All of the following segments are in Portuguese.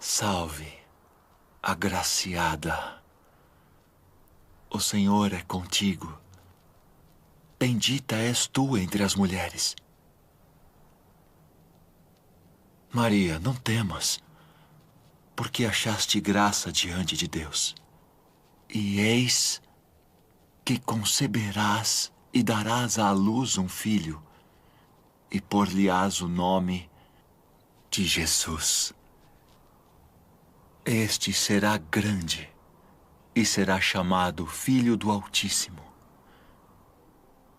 Salve, agraciada. O Senhor é contigo. Bendita és tu entre as mulheres. Maria, não temas, porque achaste graça diante de Deus. E eis que conceberás e darás à luz um filho, e por-lhe-ás o nome de Jesus. Este será grande e será chamado Filho do Altíssimo.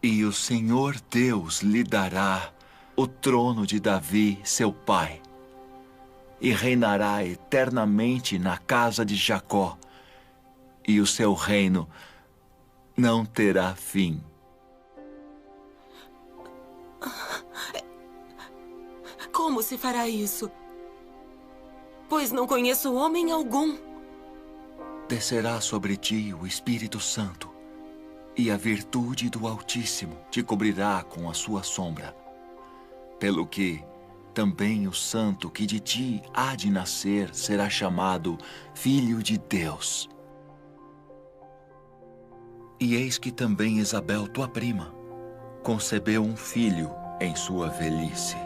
E o Senhor Deus lhe dará o trono de Davi, seu pai, e reinará eternamente na casa de Jacó, e o seu reino não terá fim. Como se fará isso? Pois não conheço homem algum. Descerá sobre ti o Espírito Santo, e a virtude do Altíssimo te cobrirá com a sua sombra. Pelo que também o santo que de ti há de nascer será chamado Filho de Deus. E eis que também Isabel, tua prima, concebeu um filho em sua velhice.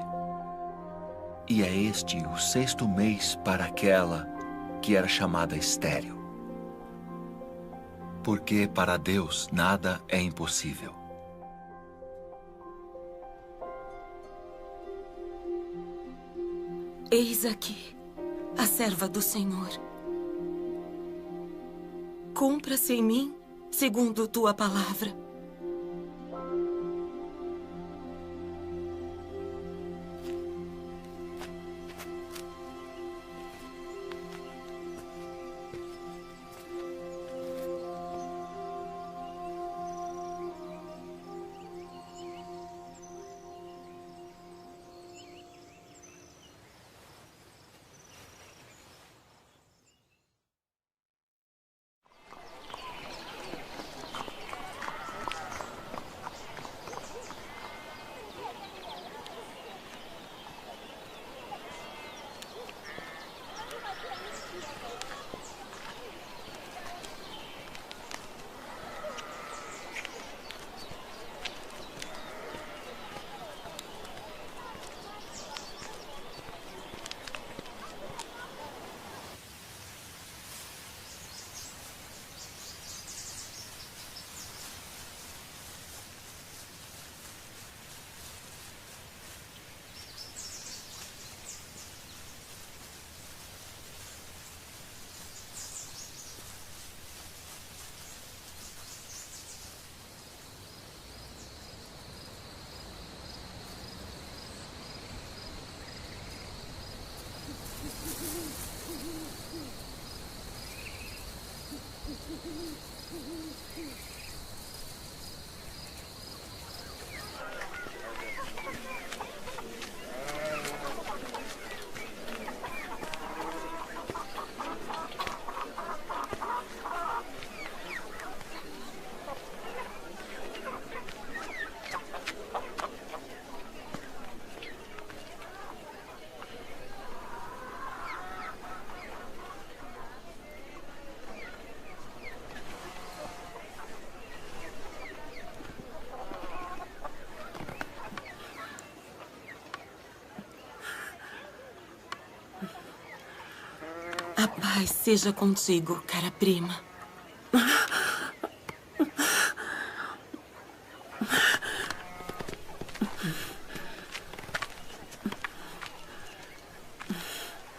E é este o 6º mês para aquela que era chamada estéril. Porque para Deus nada é impossível. Eis aqui a serva do Senhor. Cumpra-se em mim segundo tua palavra. A paz seja contigo, cara prima.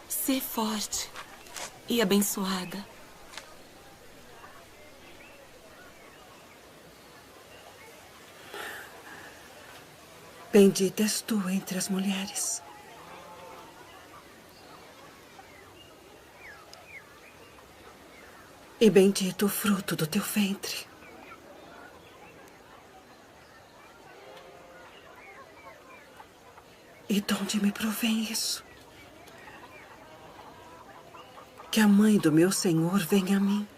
Sê forte e abençoada. Bendita és tu entre as mulheres. E bendito o fruto do teu ventre. E de onde me provém isso? Que a mãe do meu Senhor venha a mim.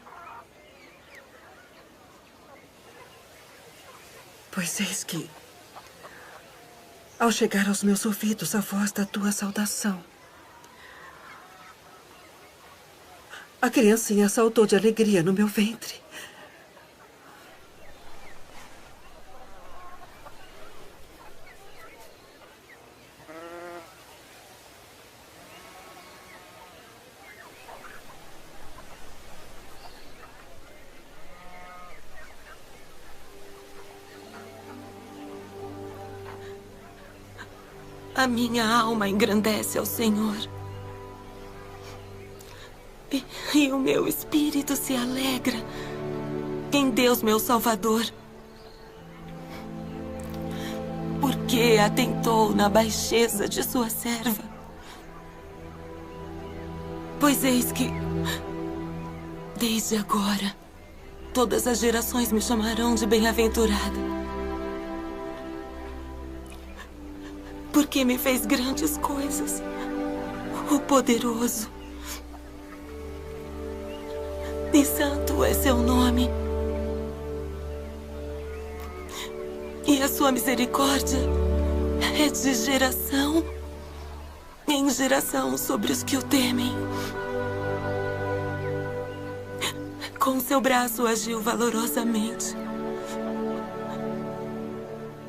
Pois eis que, ao chegar aos meus ouvidos a voz da tua saudação, a criancinha saltou de alegria no meu ventre. A minha alma engrandece ao Senhor. E o meu espírito se alegra em Deus, meu Salvador. Porque atentou na baixeza de sua serva. Pois eis que, desde agora, todas as gerações me chamarão de bem-aventurada. Porque me fez grandes coisas, o poderoso. E santo é seu nome. E a sua misericórdia é de geração em geração sobre os que o temem. Com seu braço agiu valorosamente.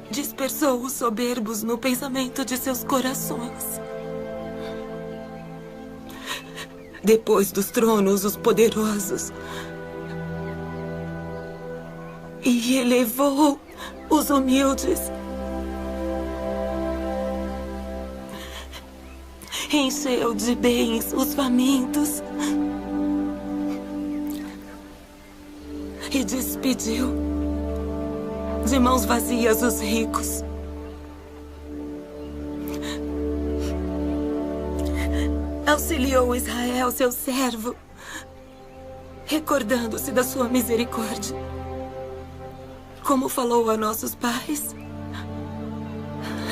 Dispersou os soberbos no pensamento de seus corações. Depois dos tronos, os poderosos. E elevou os humildes. Encheu de bens os famintos. E despediu de mãos vazias os ricos. Auxiliou Israel, seu servo, recordando-se da sua misericórdia, como falou a nossos pais,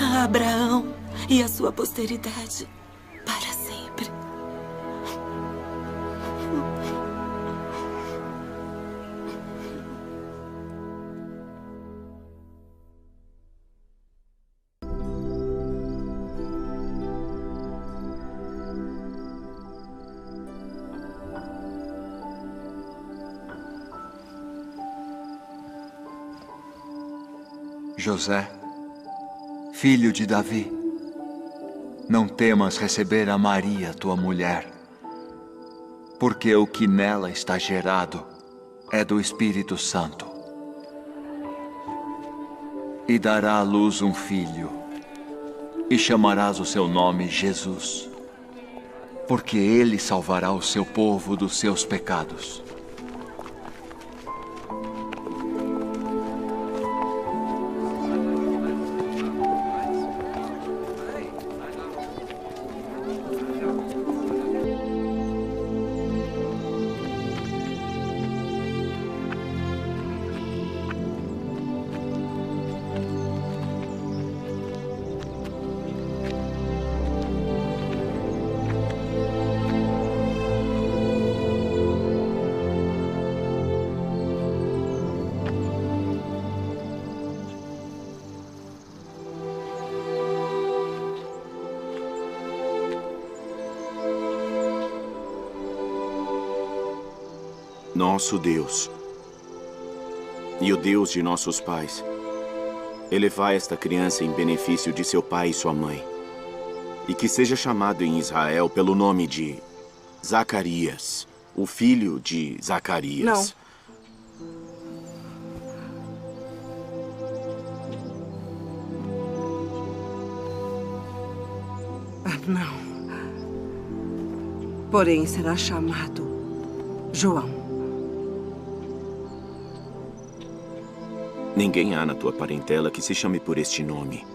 a Abraão e a sua posteridade para sempre. José, filho de Davi, não temas receber a Maria, tua mulher, porque o que nela está gerado é do Espírito Santo. E dará à luz um filho, e chamarás o seu nome Jesus, porque ele salvará o seu povo dos seus pecados. Nosso Deus e o Deus de nossos pais, elevai esta criança em benefício de seu pai e sua mãe, e que seja chamado em Israel pelo nome de Zacarias, o filho de Zacarias. Não. Não. Porém, será chamado João. Ninguém há na tua parentela que se chame por este nome.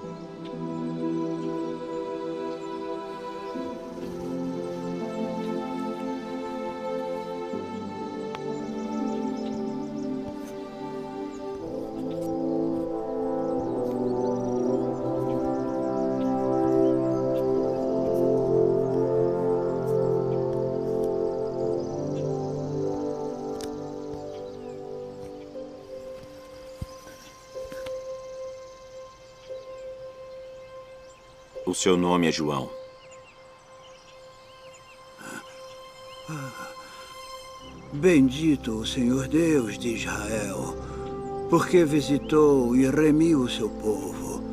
O seu nome é João. Bendito o Senhor Deus de Israel, porque visitou e remiu o seu povo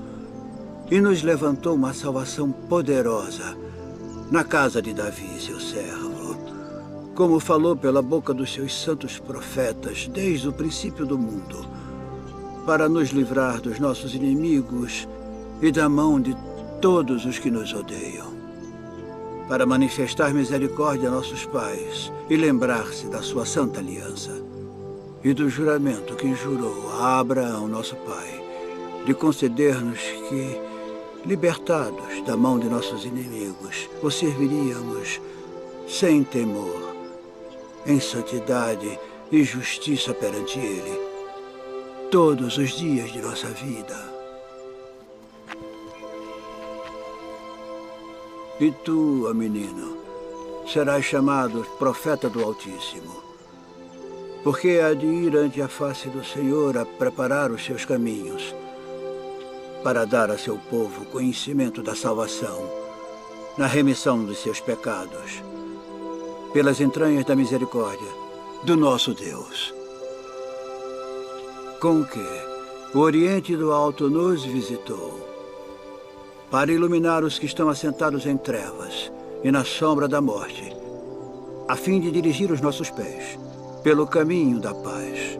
e nos levantou uma salvação poderosa na casa de Davi, seu servo, como falou pela boca dos seus santos profetas desde o princípio do mundo, para nos livrar dos nossos inimigos e da mão de todos os que nos odeiam, para manifestar misericórdia a nossos pais e lembrar-se da sua santa aliança e do juramento que jurou a Abraão, nosso pai, de conceder-nos que, libertados da mão de nossos inimigos, o serviríamos sem temor, em santidade e justiça perante Ele, todos os dias de nossa vida. E tu, ó menino, serás chamado profeta do Altíssimo, porque há de ir ante a face do Senhor a preparar os seus caminhos, para dar a seu povo conhecimento da salvação, na remissão dos seus pecados, pelas entranhas da misericórdia do nosso Deus. Com que o Oriente do Alto nos visitou, para iluminar os que estão assentados em trevas e na sombra da morte, a fim de dirigir os nossos pés pelo caminho da paz.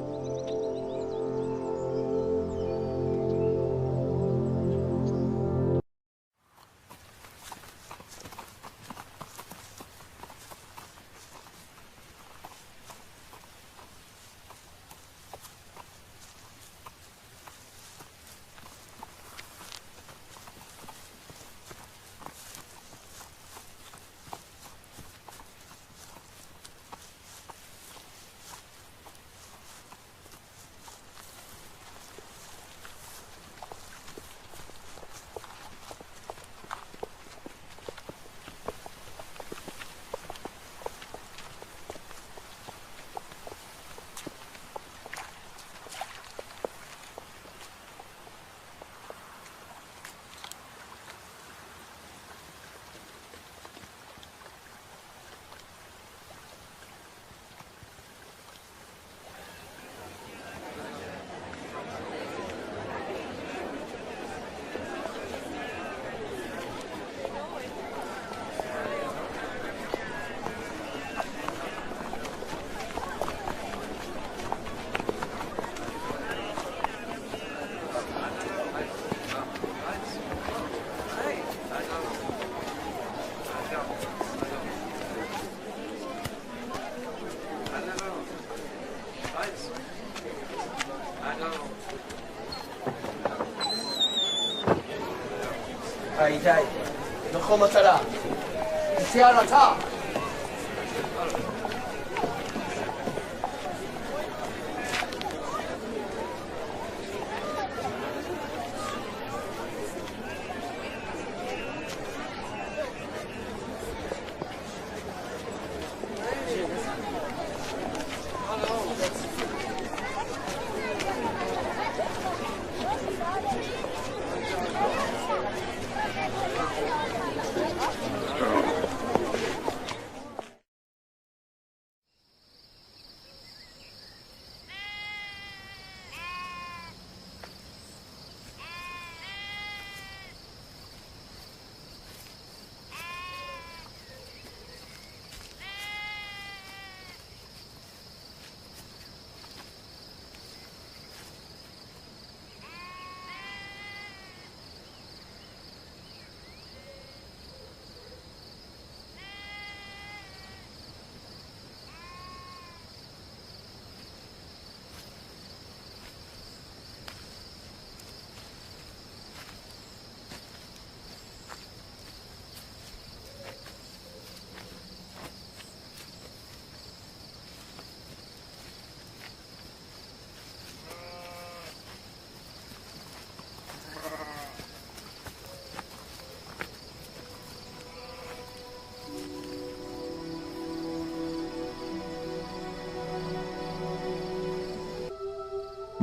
جاي نخوم ترى سيارة تا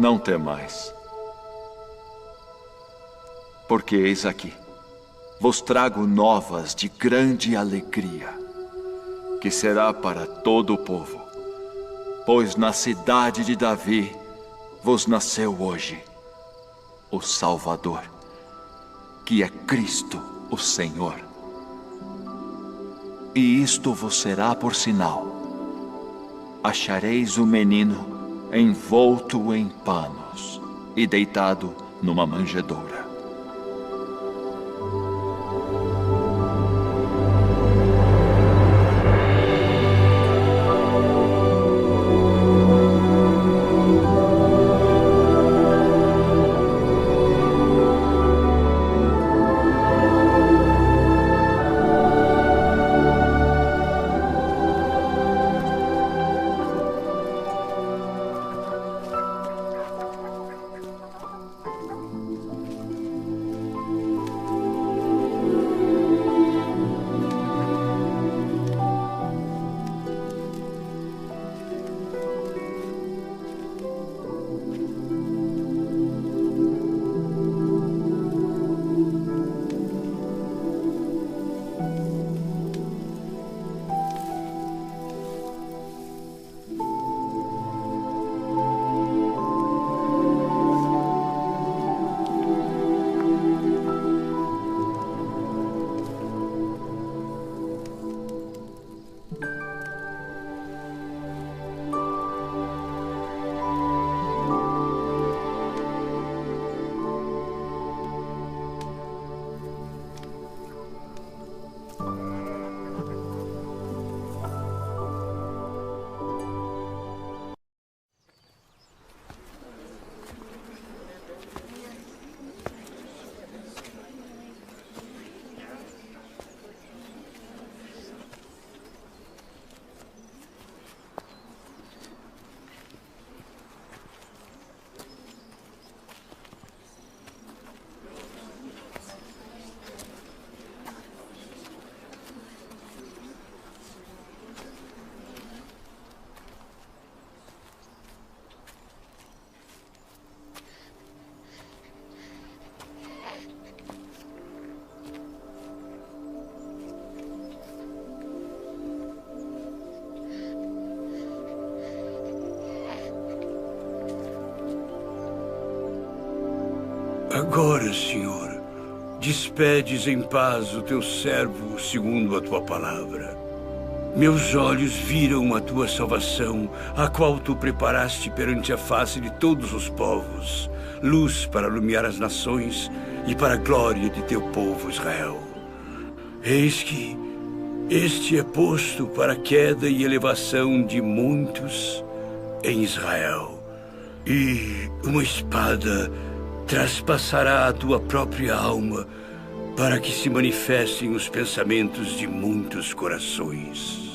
Não temais, porque eis aqui, vos trago novas de grande alegria, que será para todo o povo. Pois na cidade de Davi vos nasceu hoje o Salvador, que é Cristo o Senhor. E isto vos será por sinal: achareis o menino envolto em panos e deitado numa manjedoura. Agora, Senhor, despedes em paz o teu servo segundo a tua palavra. Meus olhos viram a tua salvação, a qual tu preparaste perante a face de todos os povos, luz para iluminar as nações e para a glória de teu povo Israel. Eis que este é posto para a queda e elevação de muitos em Israel, e uma espada traspassará a tua própria alma para que se manifestem os pensamentos de muitos corações.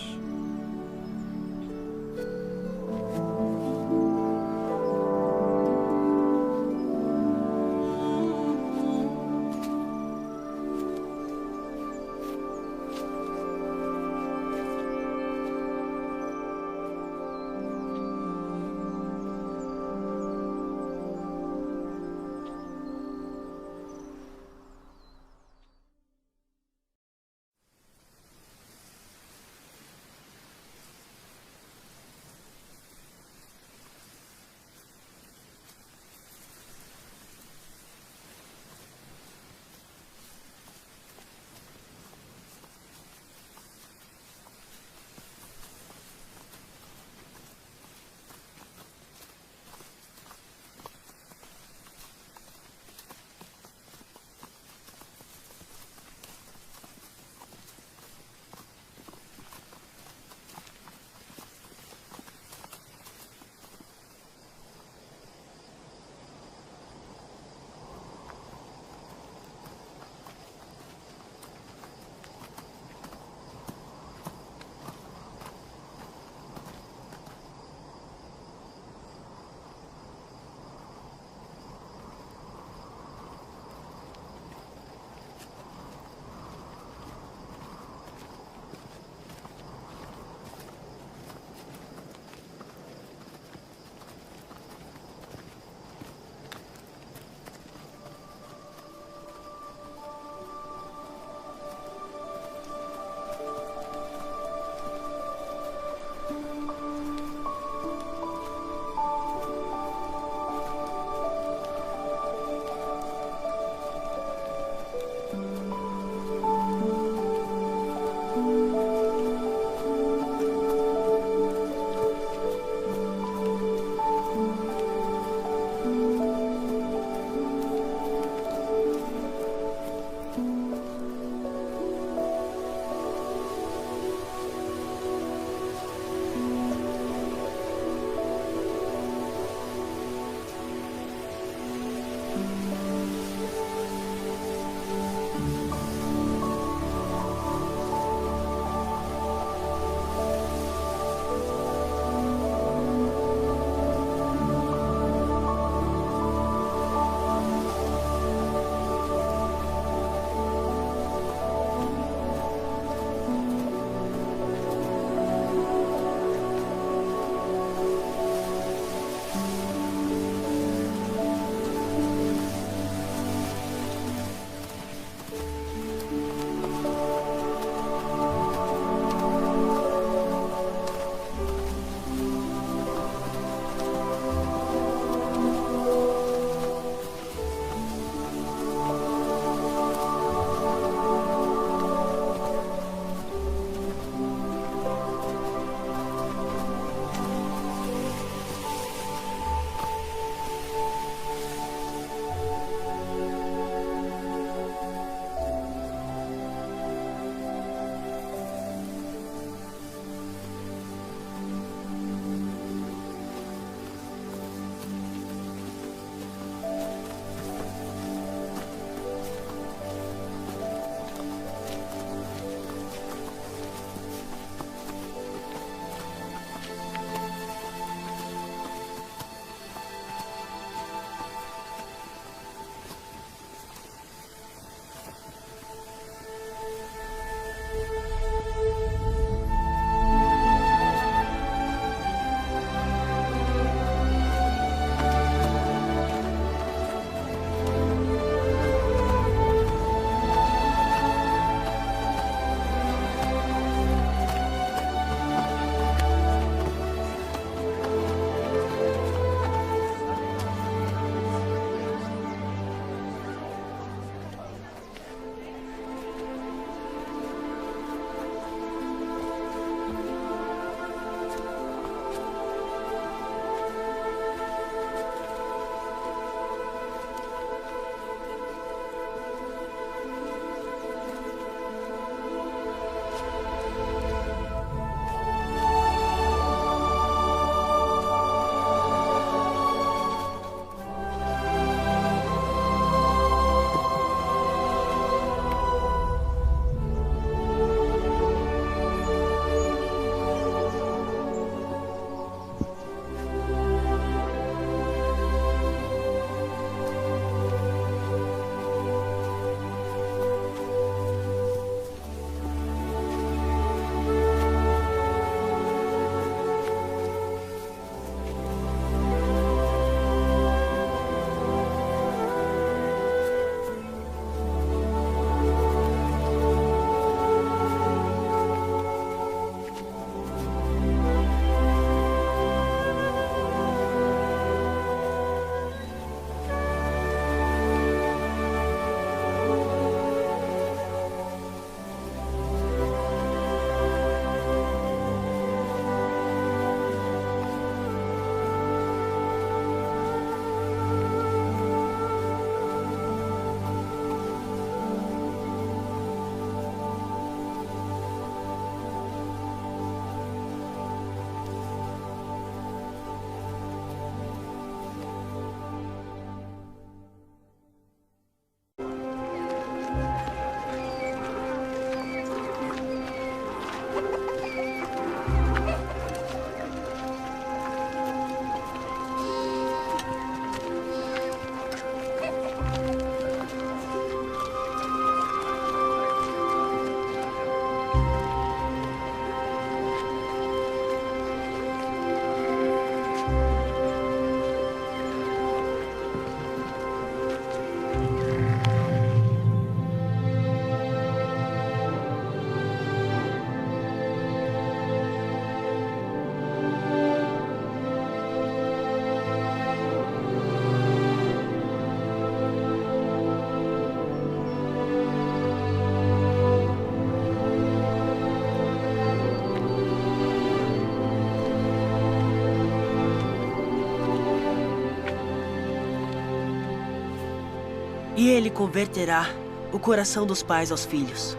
E ele converterá o coração dos pais aos filhos,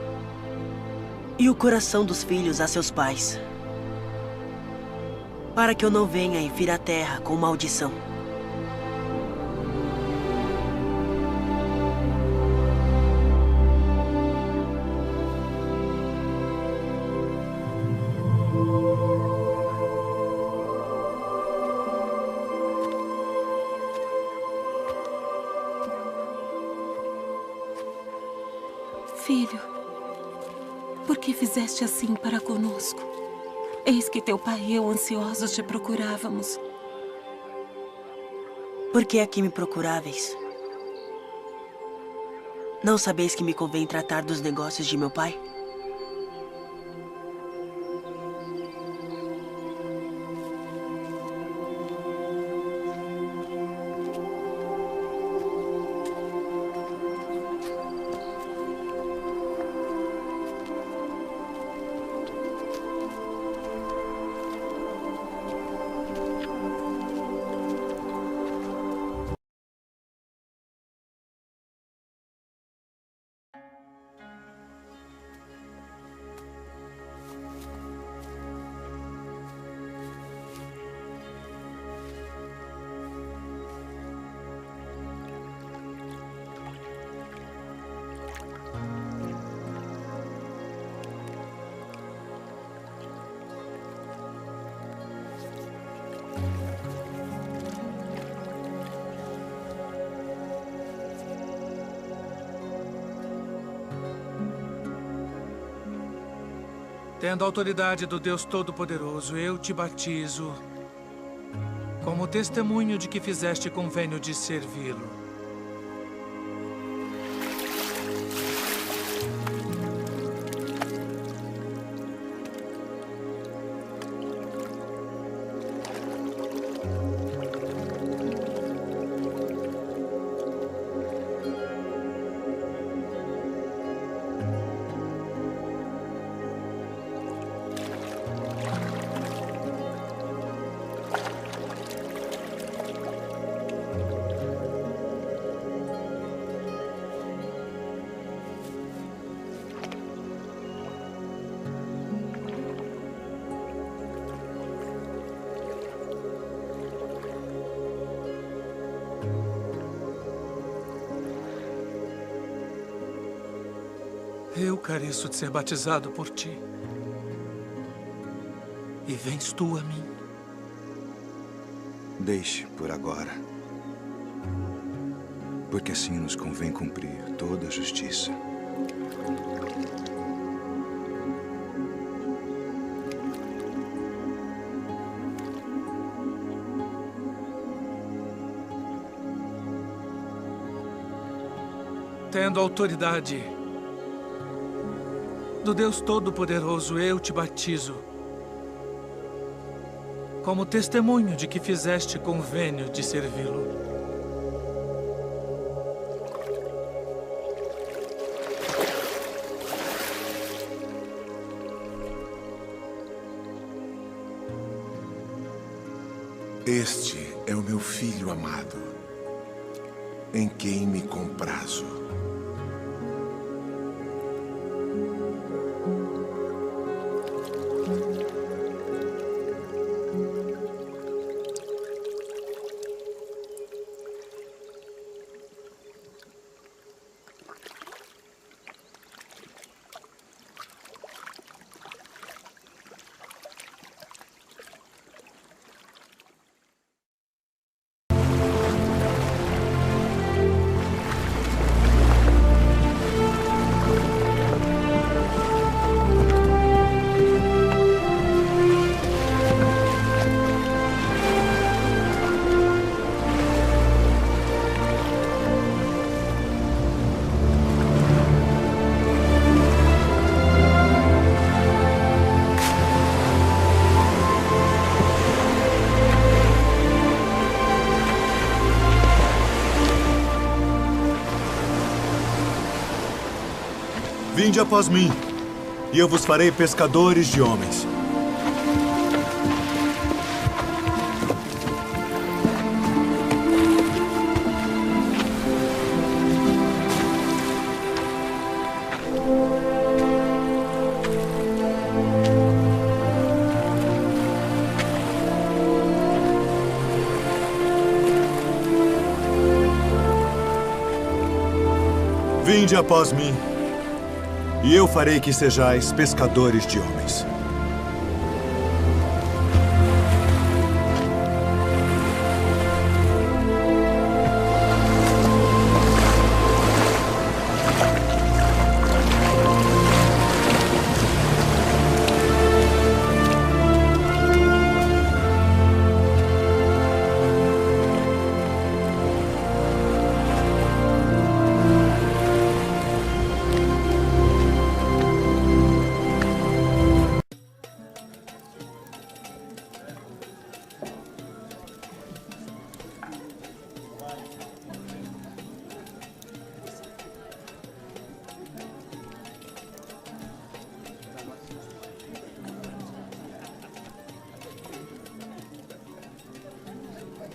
e o coração dos filhos a seus pais, para que eu não venha e fira a terra com maldição. Filho, por que fizeste assim para conosco? Eis que teu pai e eu ansiosos te procurávamos. Por que aqui me procuráveis? Não sabeis que me convém tratar dos negócios de meu pai? Tendo a autoridade do Deus Todo-Poderoso, eu te batizo como testemunho de que fizeste convênio de servi-lo. Eu careço de ser batizado por ti. E vens tu a mim. Deixe por agora. Porque assim nos convém cumprir toda a justiça. Tendo autoridade do Deus Todo-Poderoso, eu te batizo como testemunho de que fizeste convênio de servi-lo. Este é o meu filho amado, em quem me comprazo. Vinde após mim, e eu vos farei pescadores de homens. Vinde após mim, e eu farei que sejais pescadores de homens.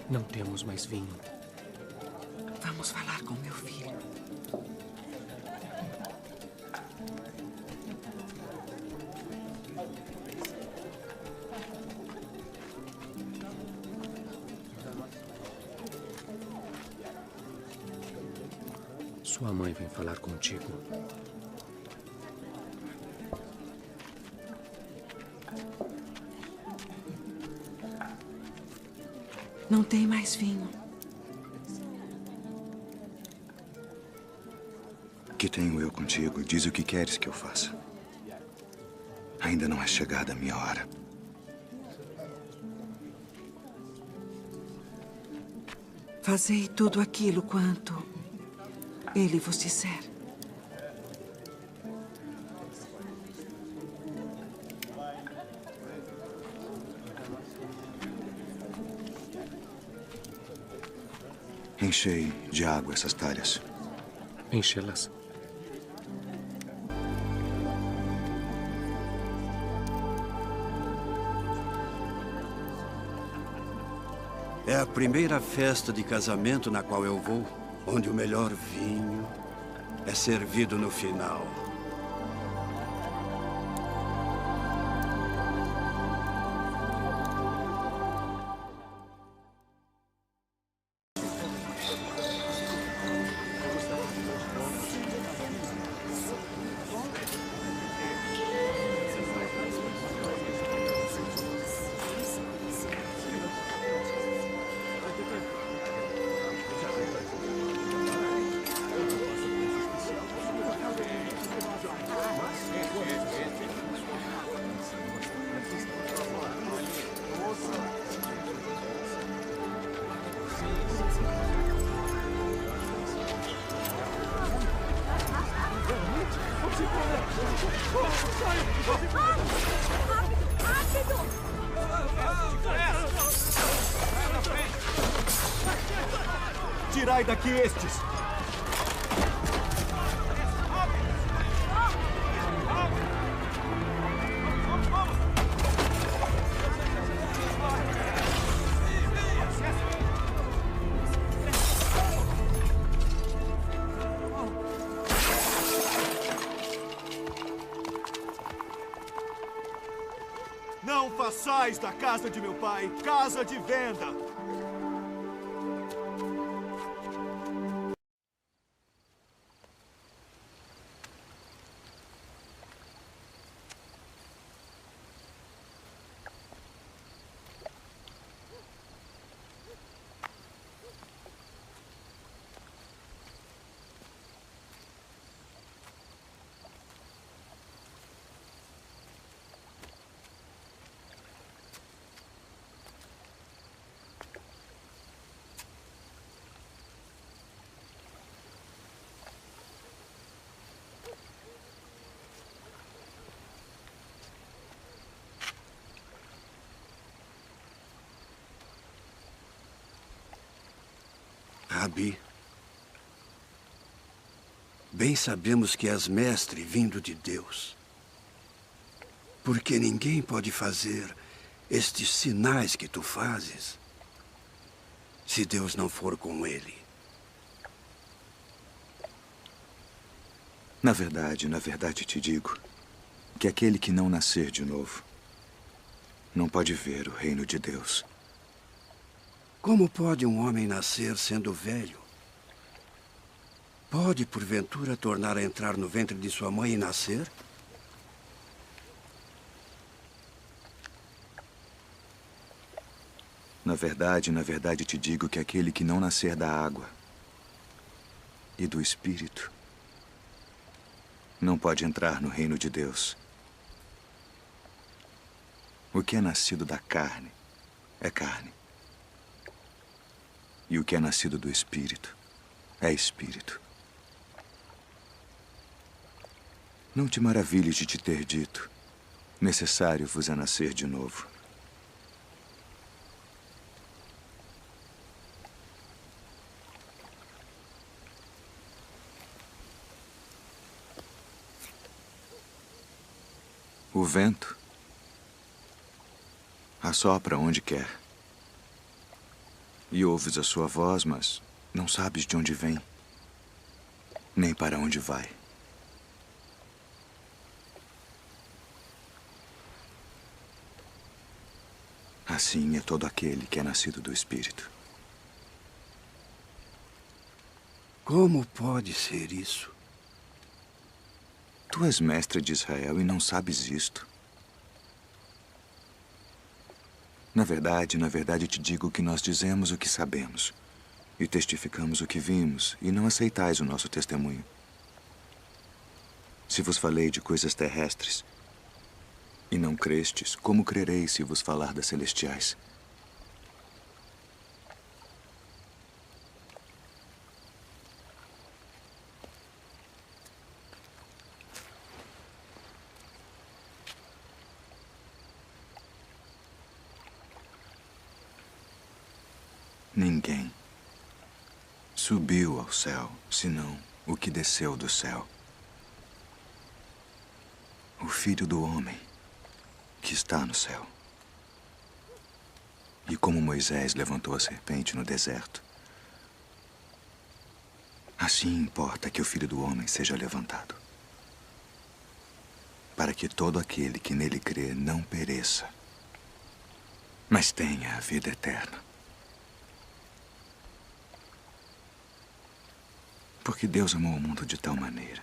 Não temos mais vinho. Vamos falar com meu filho. Sua mãe vem falar contigo. Não tem mais vinho. Que tenho eu contigo? Diz o que queres que eu faça. Ainda não é chegada a minha hora. Fazei tudo aquilo quanto ele vos disser. Enchei de água essas talhas. Enchê-las. É a primeira festa de casamento na qual eu vou, onde o melhor vinho é servido no final. Tirai daqui estes! Não façais da casa de meu pai casa de venda! Rabi, bem sabemos que és mestre vindo de Deus. Porque ninguém pode fazer estes sinais que tu fazes se Deus não for com ele. Na verdade te digo que aquele que não nascer de novo não pode ver o reino de Deus. Como pode um homem nascer sendo velho? Pode, porventura, tornar a entrar no ventre de sua mãe e nascer? Na verdade te digo que aquele que não nascer da água e do Espírito não pode entrar no reino de Deus. O que é nascido da carne é carne. E o que é nascido do Espírito é Espírito. Não te maravilhes de te ter dito: necessário vos é nascer de novo. O vento assopra onde quer. E ouves a sua voz, mas não sabes de onde vem, nem para onde vai. Assim é todo aquele que é nascido do Espírito. Como pode ser isso? Tu és mestre de Israel e não sabes isto. Na verdade te digo que nós dizemos o que sabemos e testificamos o que vimos, e não aceitais o nosso testemunho. Se vos falei de coisas terrestres e não crestes, como crereis se vos falar das celestiais? Ninguém subiu ao céu, senão o que desceu do céu. O Filho do Homem que está no céu. E como Moisés levantou a serpente no deserto, assim importa que o Filho do Homem seja levantado, para que todo aquele que nele crê não pereça, mas tenha a vida eterna. Porque Deus amou o mundo de tal maneira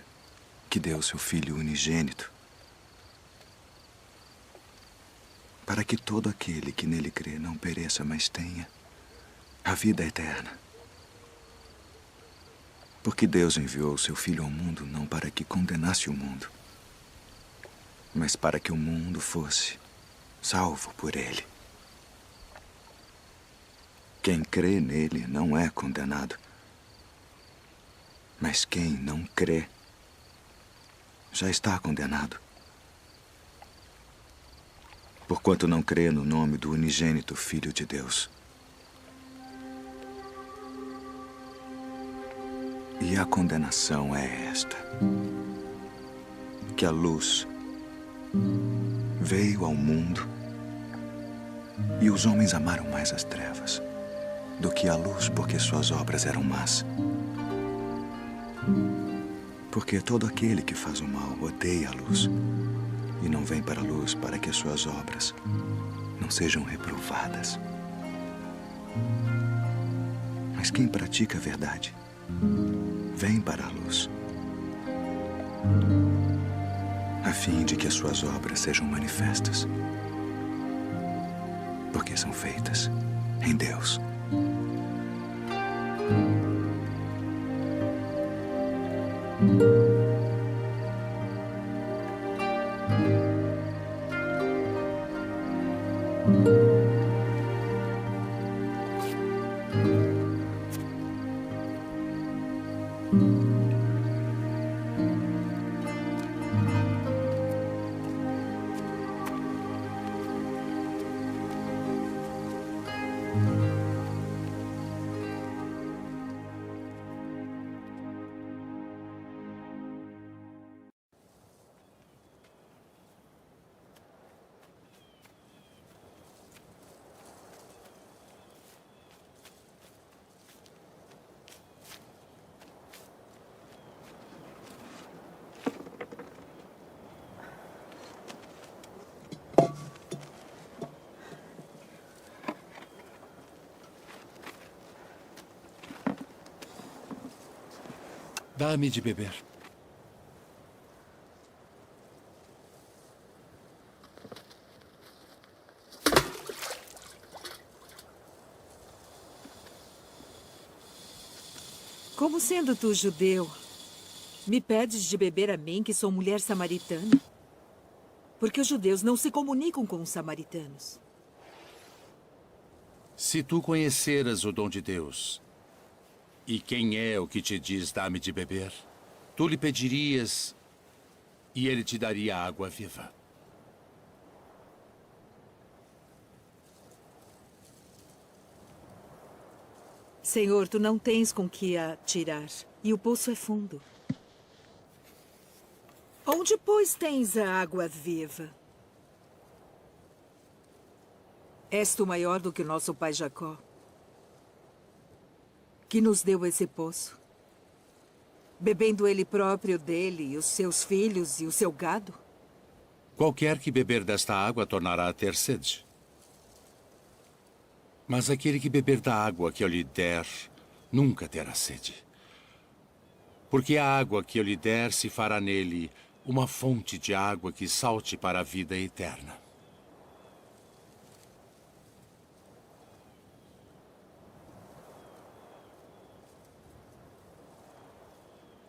que deu seu Filho unigênito, para que todo aquele que nele crê não pereça, mas tenha a vida eterna. Porque Deus enviou seu Filho ao mundo não para que condenasse o mundo, mas para que o mundo fosse salvo por ele. Quem crê nele não é condenado, mas quem não crê já está condenado, porquanto não crê no nome do unigênito Filho de Deus. E a condenação é esta: que a luz veio ao mundo e os homens amaram mais as trevas do que a luz, porque suas obras eram más. Porque todo aquele que faz o mal odeia a luz e não vem para a luz, para que as suas obras não sejam reprovadas. Mas quem pratica a verdade vem para a luz, a fim de que as suas obras sejam manifestas, porque são feitas em Deus. Dá-me de beber. Como sendo tu judeu, me pedes de beber a mim, que sou mulher samaritana? Porque os judeus não se comunicam com os samaritanos. Se tu conheceras o dom de Deus, e quem é o que te diz dá-me de beber, tu lhe pedirias e ele te daria água viva. Senhor, tu não tens com que a tirar, e o poço é fundo. Onde, pois, tens a água viva? És tu maior do que o nosso pai Jacó, que nos deu esse poço, bebendo ele próprio dele, e os seus filhos e o seu gado? Qualquer que beber desta água tornará a ter sede. Mas aquele que beber da água que eu lhe der, nunca terá sede. Porque a água que eu lhe der se fará nele uma fonte de água que salte para a vida eterna.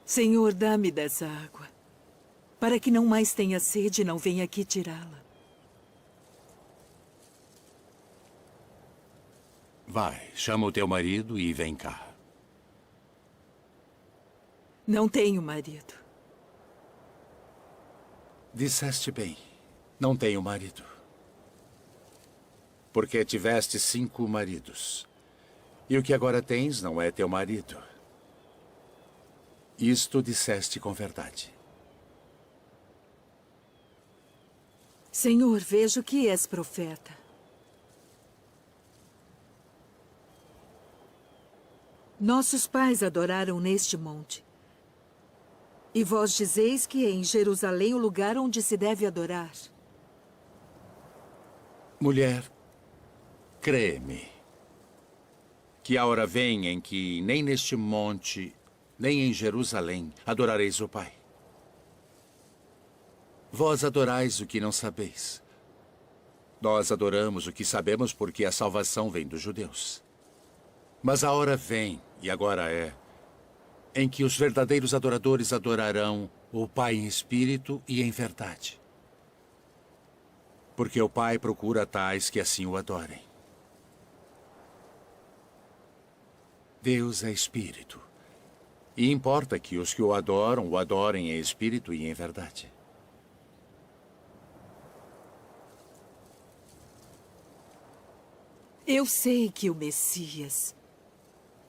Senhor, dá-me dessa água, para que não mais tenha sede e não venha aqui tirá-la. Vai, chama o teu marido e vem cá. Não tenho marido. Disseste bem, não tenho marido. Porque tiveste 5 maridos. E o que agora tens não é teu marido. Isto disseste com verdade. Senhor, vejo que és profeta. Nossos pais adoraram neste monte. E vós dizeis que é em Jerusalém o lugar onde se deve adorar. Mulher, crê-me, que a hora vem em que nem neste monte, nem em Jerusalém adorareis o Pai. Vós adorais o que não sabeis. Nós adoramos o que sabemos porque a salvação vem dos judeus. Mas a hora vem, e agora é, em que os verdadeiros adoradores adorarão o Pai em espírito e em verdade. Porque o Pai procura tais que assim o adorem. Deus é espírito. E importa que os que o adorem em espírito e em verdade. Eu sei que o Messias,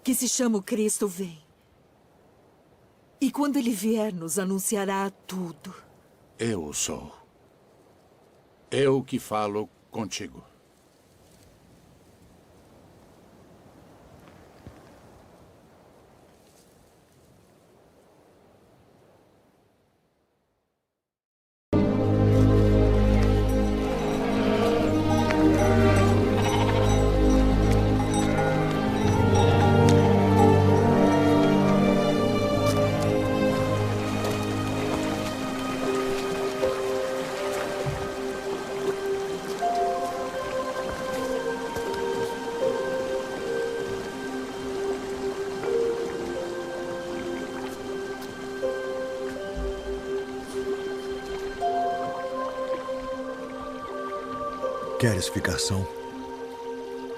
que se chama o Cristo, vem. E quando ele vier, nos anunciará tudo. Eu o sou. Eu que falo contigo. Queres ficar são?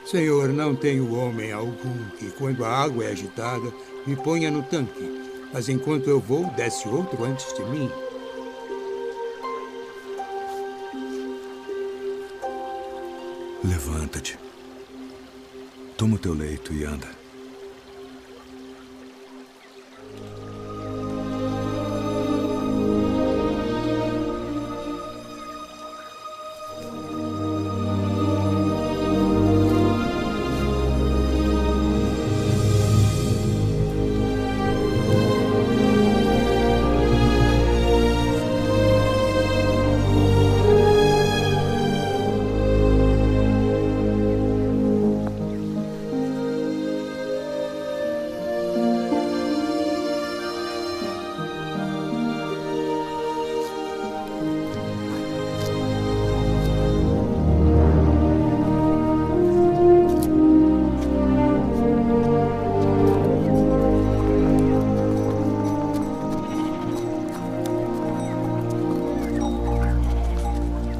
Senhor, não tenho homem algum que, quando a água é agitada, me ponha no tanque. Mas enquanto eu vou, desce outro antes de mim. Levanta-te. Toma o teu leito e anda.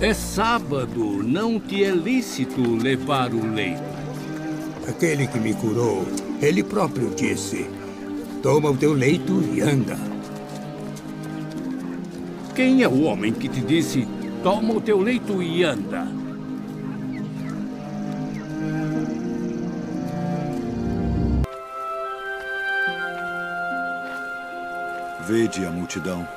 É sábado, não te é lícito levar o leito. Aquele que me curou, ele próprio disse: toma o teu leito e anda. Quem é o homem que te disse: toma o teu leito e anda? Vede a multidão.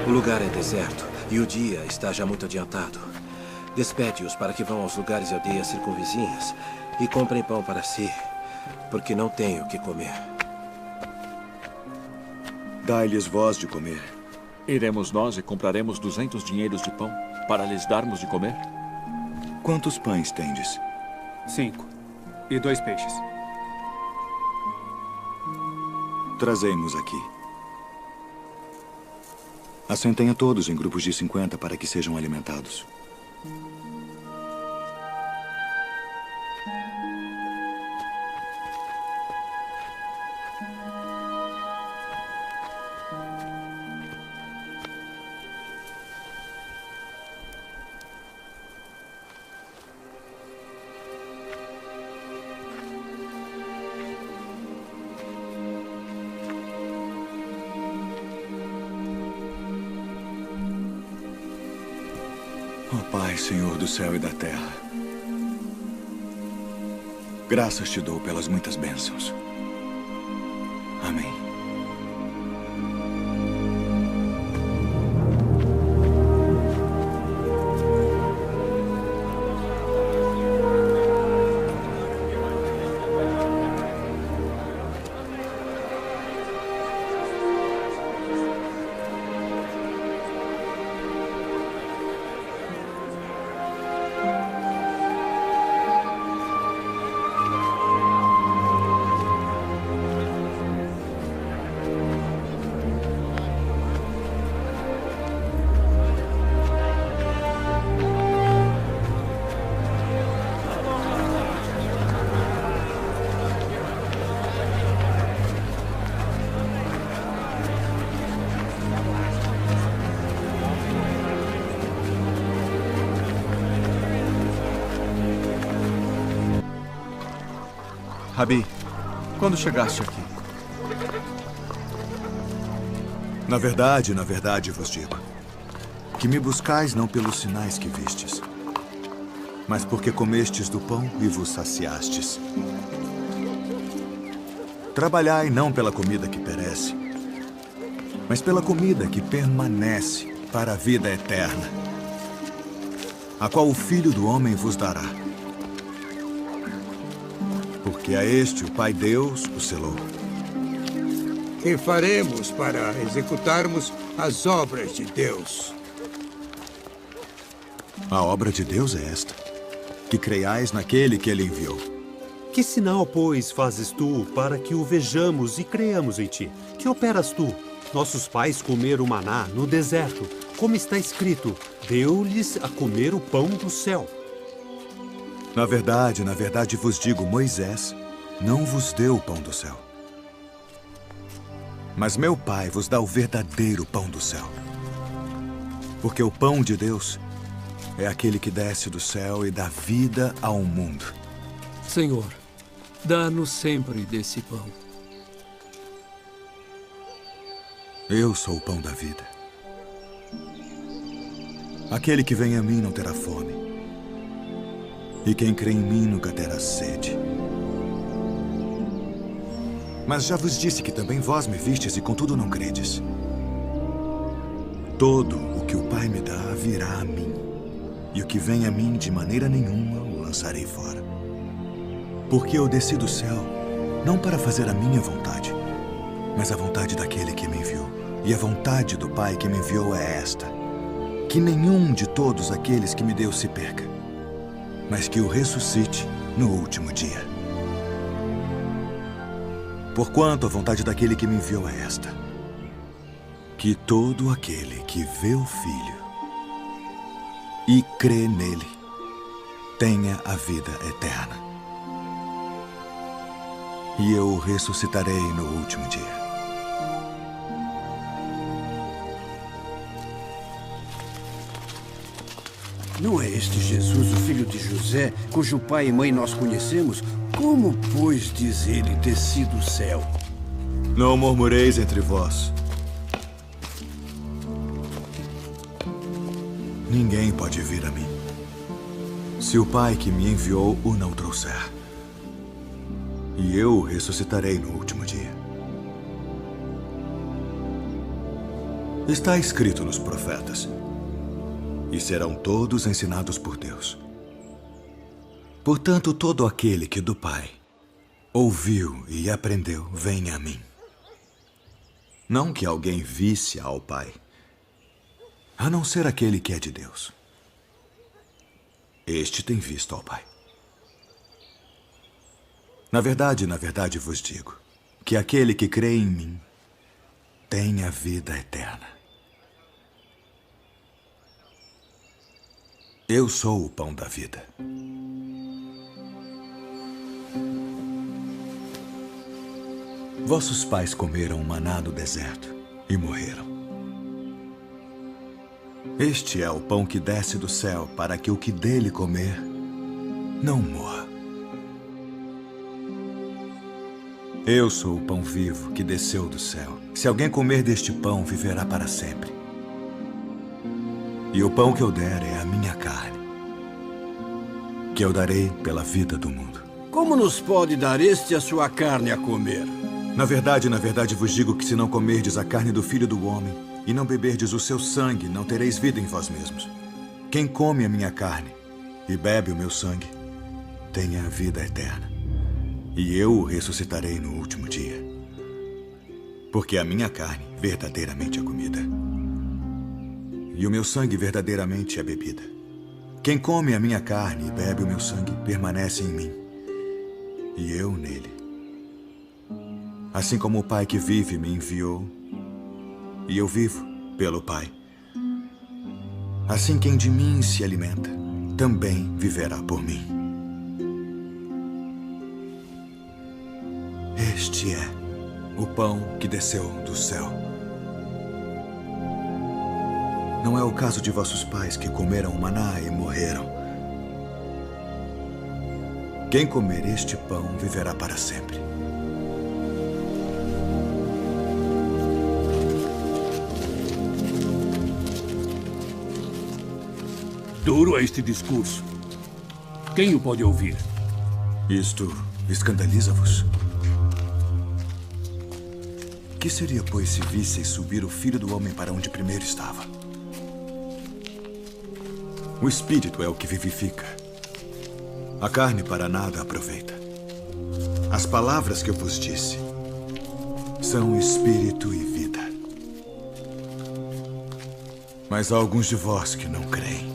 O lugar é deserto e o dia está já muito adiantado. Despede-os para que vão aos lugares e aldeias circunvizinhas e comprem pão para si, porque não tenho o que comer. Dai-lhes vós de comer. Iremos nós e compraremos 200 dinheiros de pão para lhes darmos de comer? Quantos pães tendes? 5. E 2 peixes. Trazei-mos aqui. Assentem a todos em grupos de 50 para que sejam alimentados. Ó Pai, Senhor do céu e da terra, graças te dou pelas muitas bênçãos. Amém. Rabi, quando chegaste aqui? Na verdade vos digo, que me buscais não pelos sinais que vistes, mas porque comestes do pão e vos saciastes. Trabalhai não pela comida que perece, mas pela comida que permanece para a vida eterna, a qual o Filho do Homem vos dará. Porque a este o Pai Deus o selou. Que faremos para executarmos as obras de Deus? A obra de Deus é esta, que creiais naquele que ele enviou. Que sinal, pois, fazes tu para que o vejamos e creiamos em ti? Que operas tu? Nossos pais comeram maná no deserto, como está escrito, deu-lhes a comer o pão do céu. Na verdade vos digo, Moisés não vos deu o pão do céu. Mas meu Pai vos dá o verdadeiro pão do céu. Porque o pão de Deus é aquele que desce do céu e dá vida ao mundo. Senhor, dá-nos sempre desse pão. Eu sou o pão da vida. Aquele que vem a mim não terá fome. E quem crê em mim nunca terá sede. Mas já vos disse que também vós me vistes e contudo não credes. Todo o que o Pai me dá virá a mim. E o que vem a mim de maneira nenhuma o lançarei fora. Porque eu desci do céu, não para fazer a minha vontade, mas a vontade daquele que me enviou. E a vontade do Pai que me enviou é esta: que nenhum de todos aqueles que me deu se perca, mas que o ressuscite no último dia. Porquanto a vontade daquele que me enviou é esta: que todo aquele que vê o Filho e crê nele tenha a vida eterna. E eu o ressuscitarei no último dia. Não é este Jesus, o filho de José, cujo pai e mãe nós conhecemos? Como, pois, diz ele desci do céu? Não murmureis entre vós. Ninguém pode vir a mim se o Pai que me enviou o não trouxer. E eu o ressuscitarei no último dia. Está escrito nos profetas: e serão todos ensinados por Deus. Portanto, todo aquele que do Pai ouviu e aprendeu, vem a mim. Não que alguém visse ao Pai, a não ser aquele que é de Deus. Este tem visto ao Pai. Na verdade vos digo que aquele que crê em mim tem a vida eterna. Eu sou o pão da vida. Vossos pais comeram maná no deserto e morreram. Este é o pão que desce do céu, para que o que dele comer não morra. Eu sou o pão vivo que desceu do céu. Se alguém comer deste pão, viverá para sempre. E o pão que eu der é a minha carne, que eu darei pela vida do mundo. Como nos pode dar este a sua carne a comer? Na verdade vos digo que se não comerdes a carne do Filho do Homem e não beberdes o seu sangue, não tereis vida em vós mesmos. Quem come a minha carne e bebe o meu sangue, tem a vida eterna. E eu o ressuscitarei no último dia. Porque a minha carne verdadeiramente é comida, e o meu sangue verdadeiramente é bebida. Quem come a minha carne e bebe o meu sangue permanece em mim, e eu nele. Assim como o Pai que vive me enviou, e eu vivo pelo Pai. Assim quem de mim se alimenta, também viverá por mim. Este é o pão que desceu do céu. Não é o caso de vossos pais que comeram maná e morreram. Quem comer este pão viverá para sempre. Duro é este discurso. Quem o pode ouvir? Isto escandaliza-vos? Que seria, pois, se visseis subir o Filho do Homem para onde primeiro estava? O Espírito é o que vivifica. A carne para nada aproveita. As palavras que eu vos disse são Espírito e vida. Mas há alguns de vós que não creem.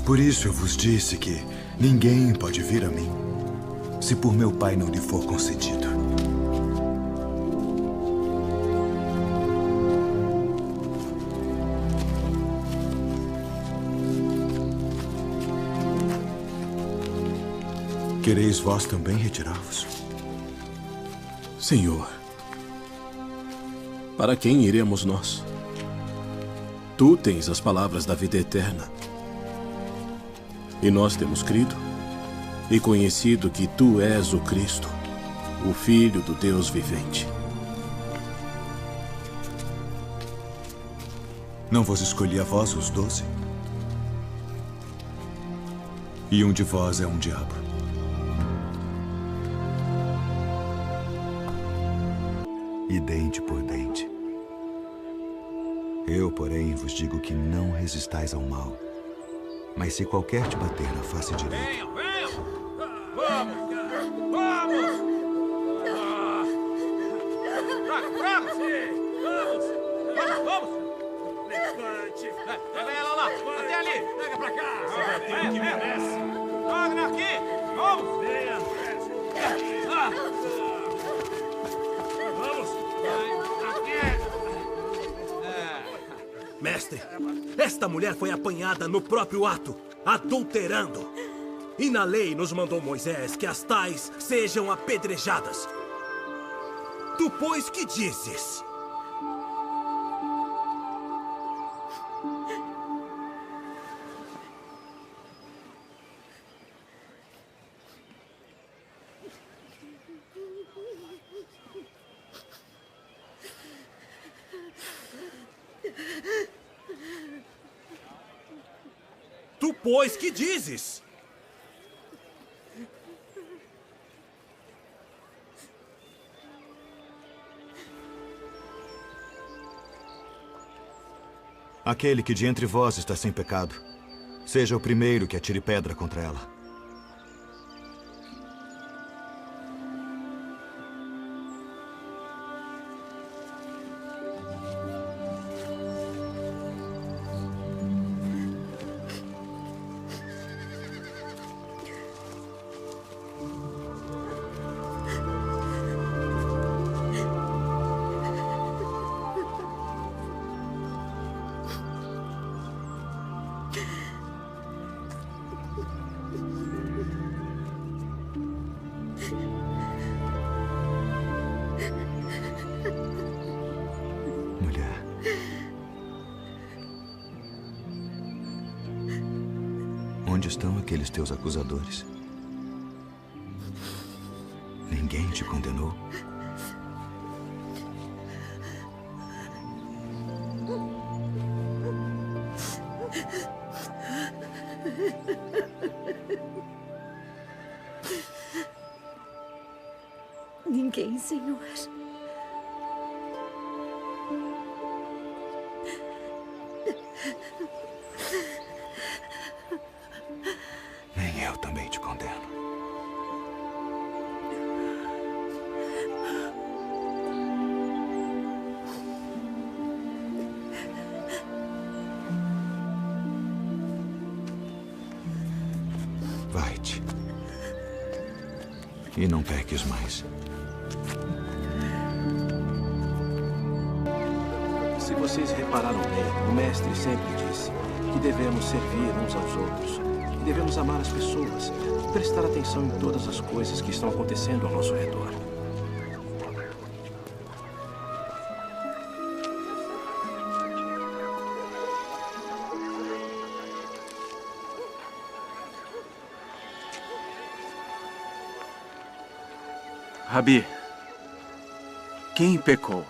Por isso eu vos disse que ninguém pode vir a mim se por meu Pai não lhe for concedido. Quereis vós também retirar-vos? Senhor, para quem iremos nós? Tu tens as palavras da vida eterna. E nós temos crido e conhecido que tu és o Cristo, o Filho do Deus vivente. Não vos escolhi a vós os 12? E um de vós é um diabo. E dente por dente. Eu, porém, vos digo que não resistais ao mal. Mas se qualquer te bater na face direita... Venham! Vamos! Vamos! Vamos! Levante! Pega ela lá! Até ali! Pega pra cá! Vem, que merece! Joga aqui! Vamos! Venha! Vamos! Mestre, esta mulher foi apanhada no próprio ato, adulterando. E na lei nos mandou Moisés que as tais sejam apedrejadas. Tu, pois, que dizes? Tu, pois, que dizes? Aquele que de entre vós está sem pecado, seja o primeiro que atire pedra contra ela. Onde estão aqueles teus acusadores? Ninguém te condenou? Ninguém, Senhor. Nem eu também te condeno. Vai-te. E não peques mais. Se vocês repararam bem, o mestre sempre disse que devemos servir uns aos outros, que devemos amar as pessoas e prestar atenção em todas as coisas que estão acontecendo ao nosso redor. Rabi, quem pecou?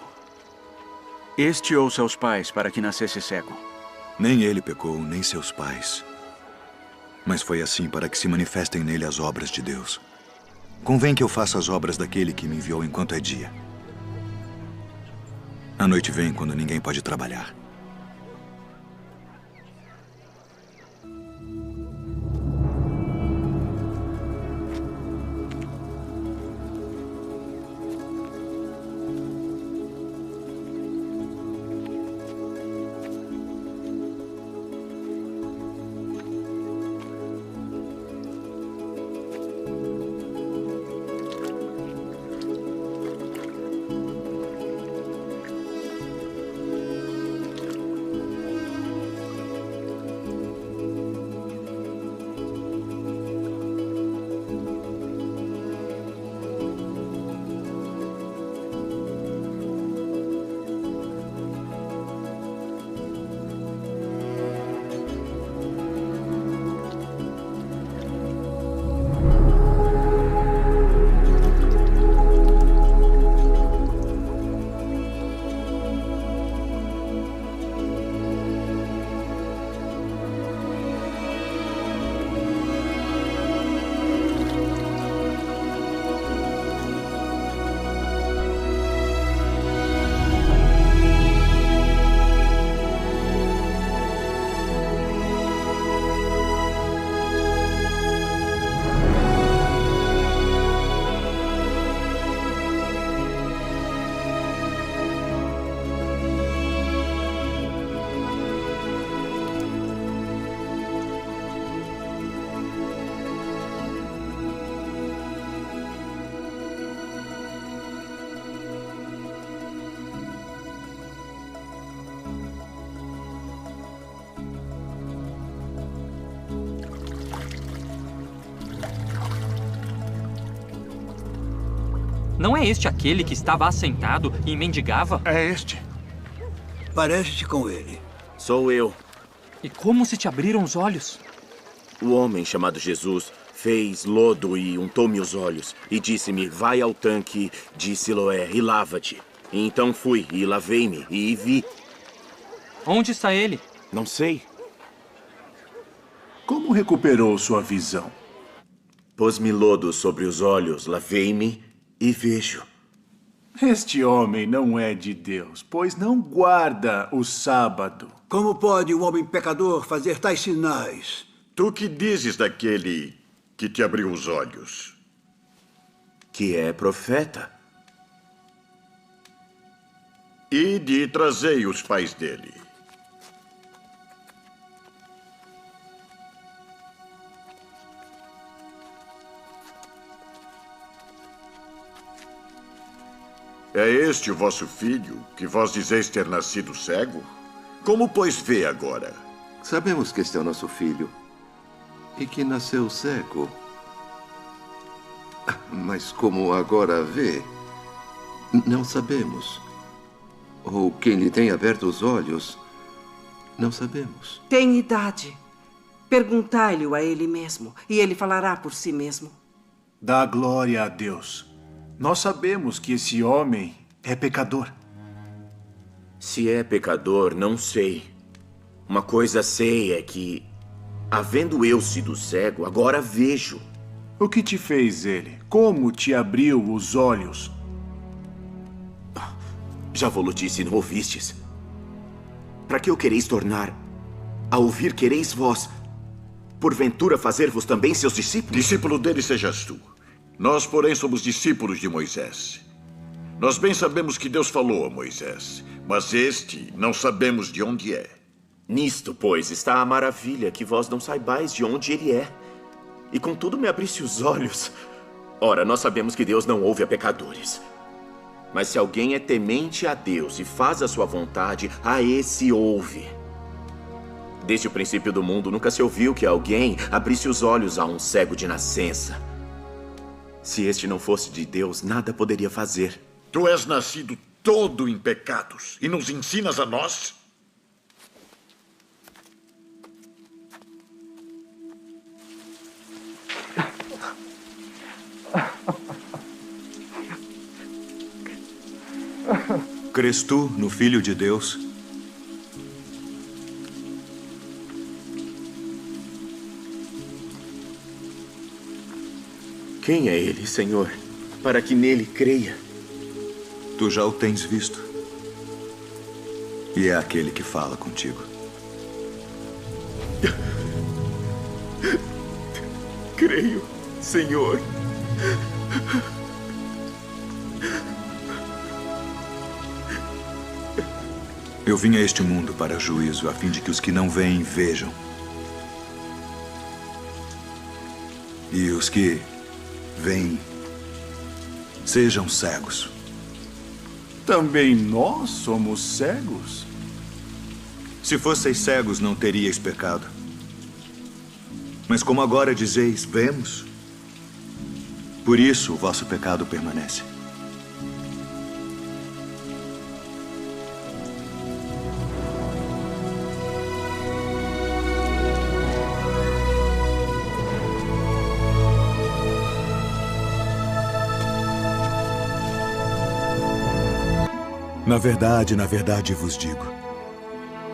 Este ou seus pais para que nascesse cego? Nem ele pecou, nem seus pais. Mas foi assim para que se manifestem nele as obras de Deus. Convém que eu faça as obras daquele que me enviou enquanto é dia. A noite vem quando ninguém pode trabalhar. Não é este aquele que estava assentado e mendigava? É este. Parece-te com ele. Sou eu. E como se te abriram os olhos? O homem chamado Jesus fez lodo e untou-me os olhos e disse-me, vai ao tanque de Siloé e lava-te. E então fui e lavei-me e vi. Onde está ele? Não sei. Como recuperou sua visão? Pôs-me lodo sobre os olhos, lavei-me e vejo. Este homem não é de Deus, pois não guarda o sábado. Como pode um homem pecador fazer tais sinais? Tu que dizes daquele que te abriu os olhos? Que é profeta. Ide e trazei os pais dele. É este o vosso filho, que vós dizeis ter nascido cego? Como, pois, vê agora? Sabemos que este é o nosso filho e que nasceu cego. Mas como agora vê, não sabemos. Ou quem lhe tem aberto os olhos, não sabemos. Tem idade. Perguntai-lhe a ele mesmo, e ele falará por si mesmo. Dá glória a Deus. Nós sabemos que esse homem é pecador. Se é pecador, não sei. Uma coisa sei é que, havendo eu sido cego, agora vejo. O que te fez ele? Como te abriu os olhos? Já vos disse e não ouvistes. Para que o quereis tornar? A ouvir quereis vós, porventura fazer-vos também seus discípulos? Discípulo dele sejas tu. Nós, porém, somos discípulos de Moisés. Nós bem sabemos que Deus falou a Moisés, mas este não sabemos de onde é. Nisto, pois, está a maravilha, que vós não saibais de onde ele é. E contudo me abriste os olhos. Ora, nós sabemos que Deus não ouve a pecadores. Mas se alguém é temente a Deus e faz a sua vontade, a esse ouve. Desde o princípio do mundo, nunca se ouviu que alguém abrisse os olhos a um cego de nascença. Se este não fosse de Deus, nada poderia fazer. Tu és nascido todo em pecados e nos ensinas a nós? Crês tu no Filho de Deus? Quem é ele, Senhor, para que nele creia? Tu já o tens visto. E é aquele que fala contigo. Creio, Senhor. Eu vim a este mundo para juízo, a fim de que os que não veem vejam. E os que veem sejam cegos. Também nós somos cegos? Se fosseis cegos, não teríeis pecado. Mas como agora dizeis, vemos, por isso o vosso pecado permanece. Na verdade vos digo,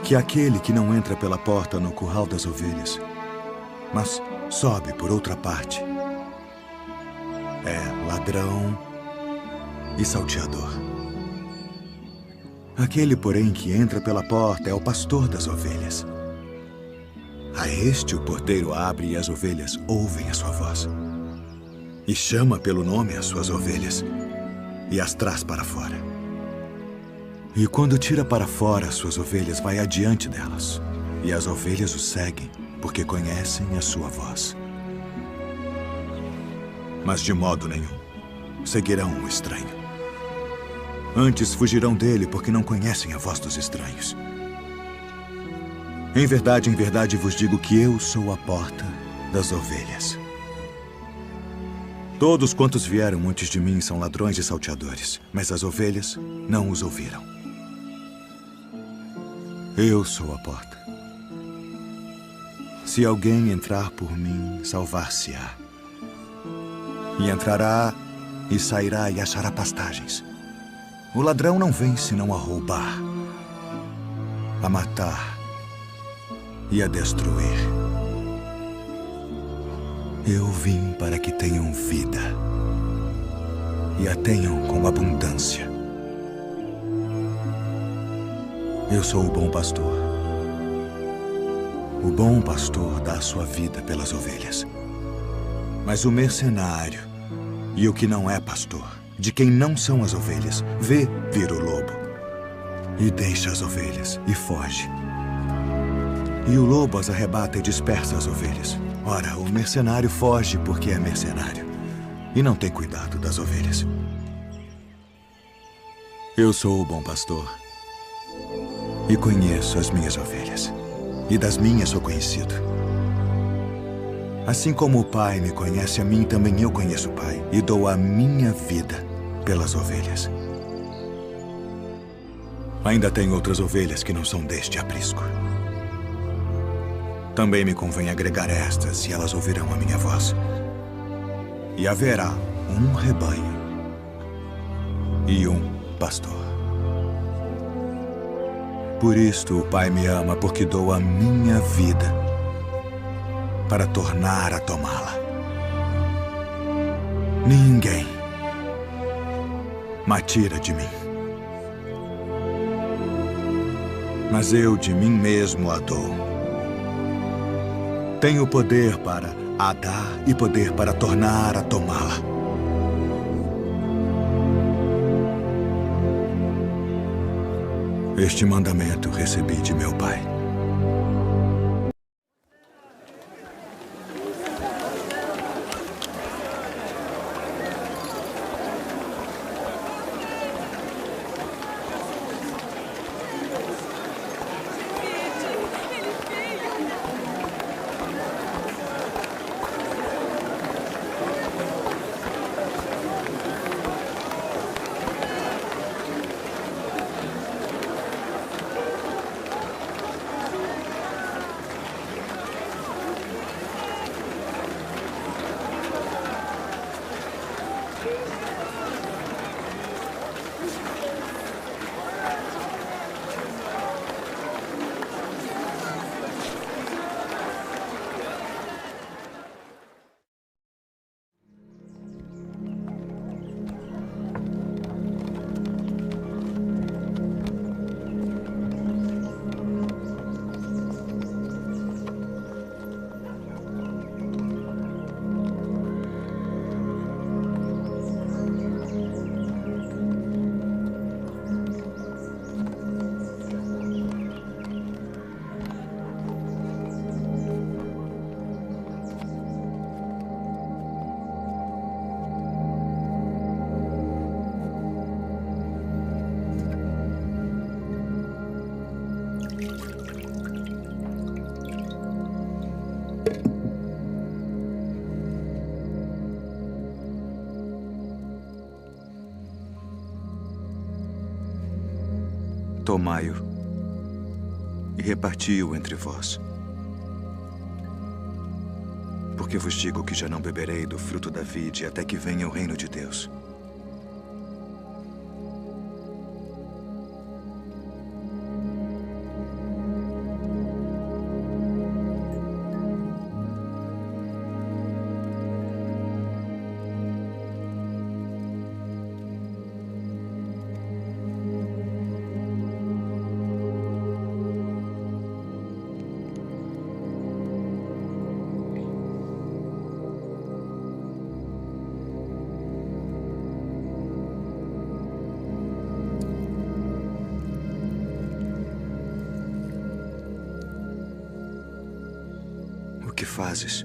que aquele que não entra pela porta no curral das ovelhas, mas sobe por outra parte, é ladrão e salteador. Aquele, porém, que entra pela porta é o pastor das ovelhas. A este o porteiro abre e as ovelhas ouvem a sua voz. E chama pelo nome as suas ovelhas e as traz para fora. E quando tira para fora as suas ovelhas, vai adiante delas. E as ovelhas o seguem, porque conhecem a sua voz. Mas de modo nenhum seguirão o estranho. Antes fugirão dele, porque não conhecem a voz dos estranhos. Em verdade vos digo que eu sou a porta das ovelhas. Todos quantos vieram antes de mim são ladrões e salteadores, mas as ovelhas não os ouviram. Eu sou a porta. Se alguém entrar por mim, salvar-se-á. E entrará e sairá e achará pastagens. O ladrão não vem senão a roubar, a matar e a destruir. Eu vim para que tenham vida e a tenham com abundância. Eu sou o bom pastor. O bom pastor dá a sua vida pelas ovelhas. Mas o mercenário e o que não é pastor, de quem não são as ovelhas, vê vir o lobo e deixa as ovelhas e foge. E o lobo as arrebata e dispersa as ovelhas. Ora, o mercenário foge porque é mercenário e não tem cuidado das ovelhas. Eu sou o bom pastor e conheço as minhas ovelhas, e das minhas sou conhecido. Assim como o Pai me conhece a mim, também eu conheço o Pai, e dou a minha vida pelas ovelhas. Ainda tenho outras ovelhas que não são deste aprisco. Também me convém agregar estas, e elas ouvirão a minha voz. E haverá um rebanho e um pastor. Por isto o Pai me ama, porque dou a minha vida para tornar a tomá-la. Ninguém me tira de mim, mas eu de mim mesmo a dou. Tenho poder para a dar e poder para tornar a tomá-la. Este mandamento recebi de meu Pai. Tomai-o e reparti-o entre vós. Porque vos digo que já não beberei do fruto da vide até que venha o reino de Deus. O que fazes?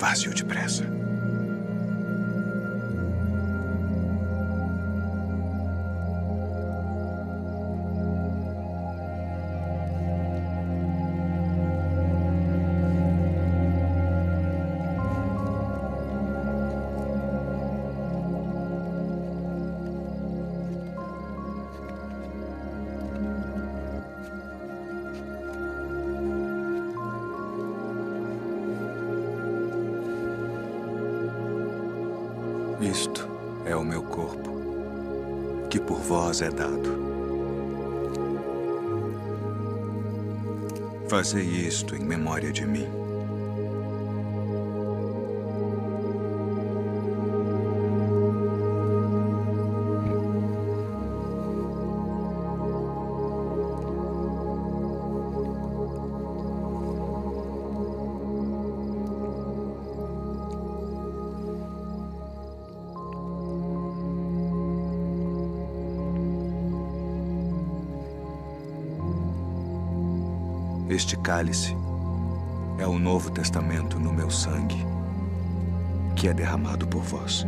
Faze-o depressa. Isto é o meu corpo, que por vós é dado. Fazei isto em memória de mim. Este cálice é o Novo Testamento no meu sangue, que é derramado por vós.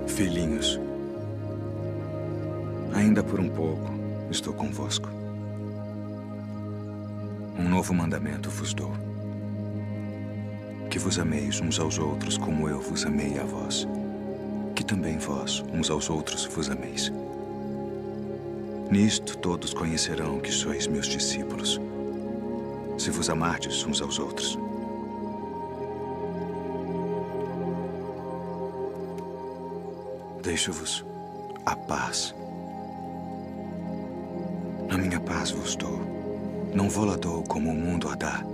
Filhinhos, ainda por um pouco estou convosco. Um novo mandamento vos dou: que vos ameis uns aos outros como eu vos amei a vós, que também vós uns aos outros vos ameis. Nisto todos conhecerão que sois meus discípulos, se vos amardes uns aos outros. Deixo-vos a paz. A minha paz vos dou. Não vou-la dou como o mundo a dá.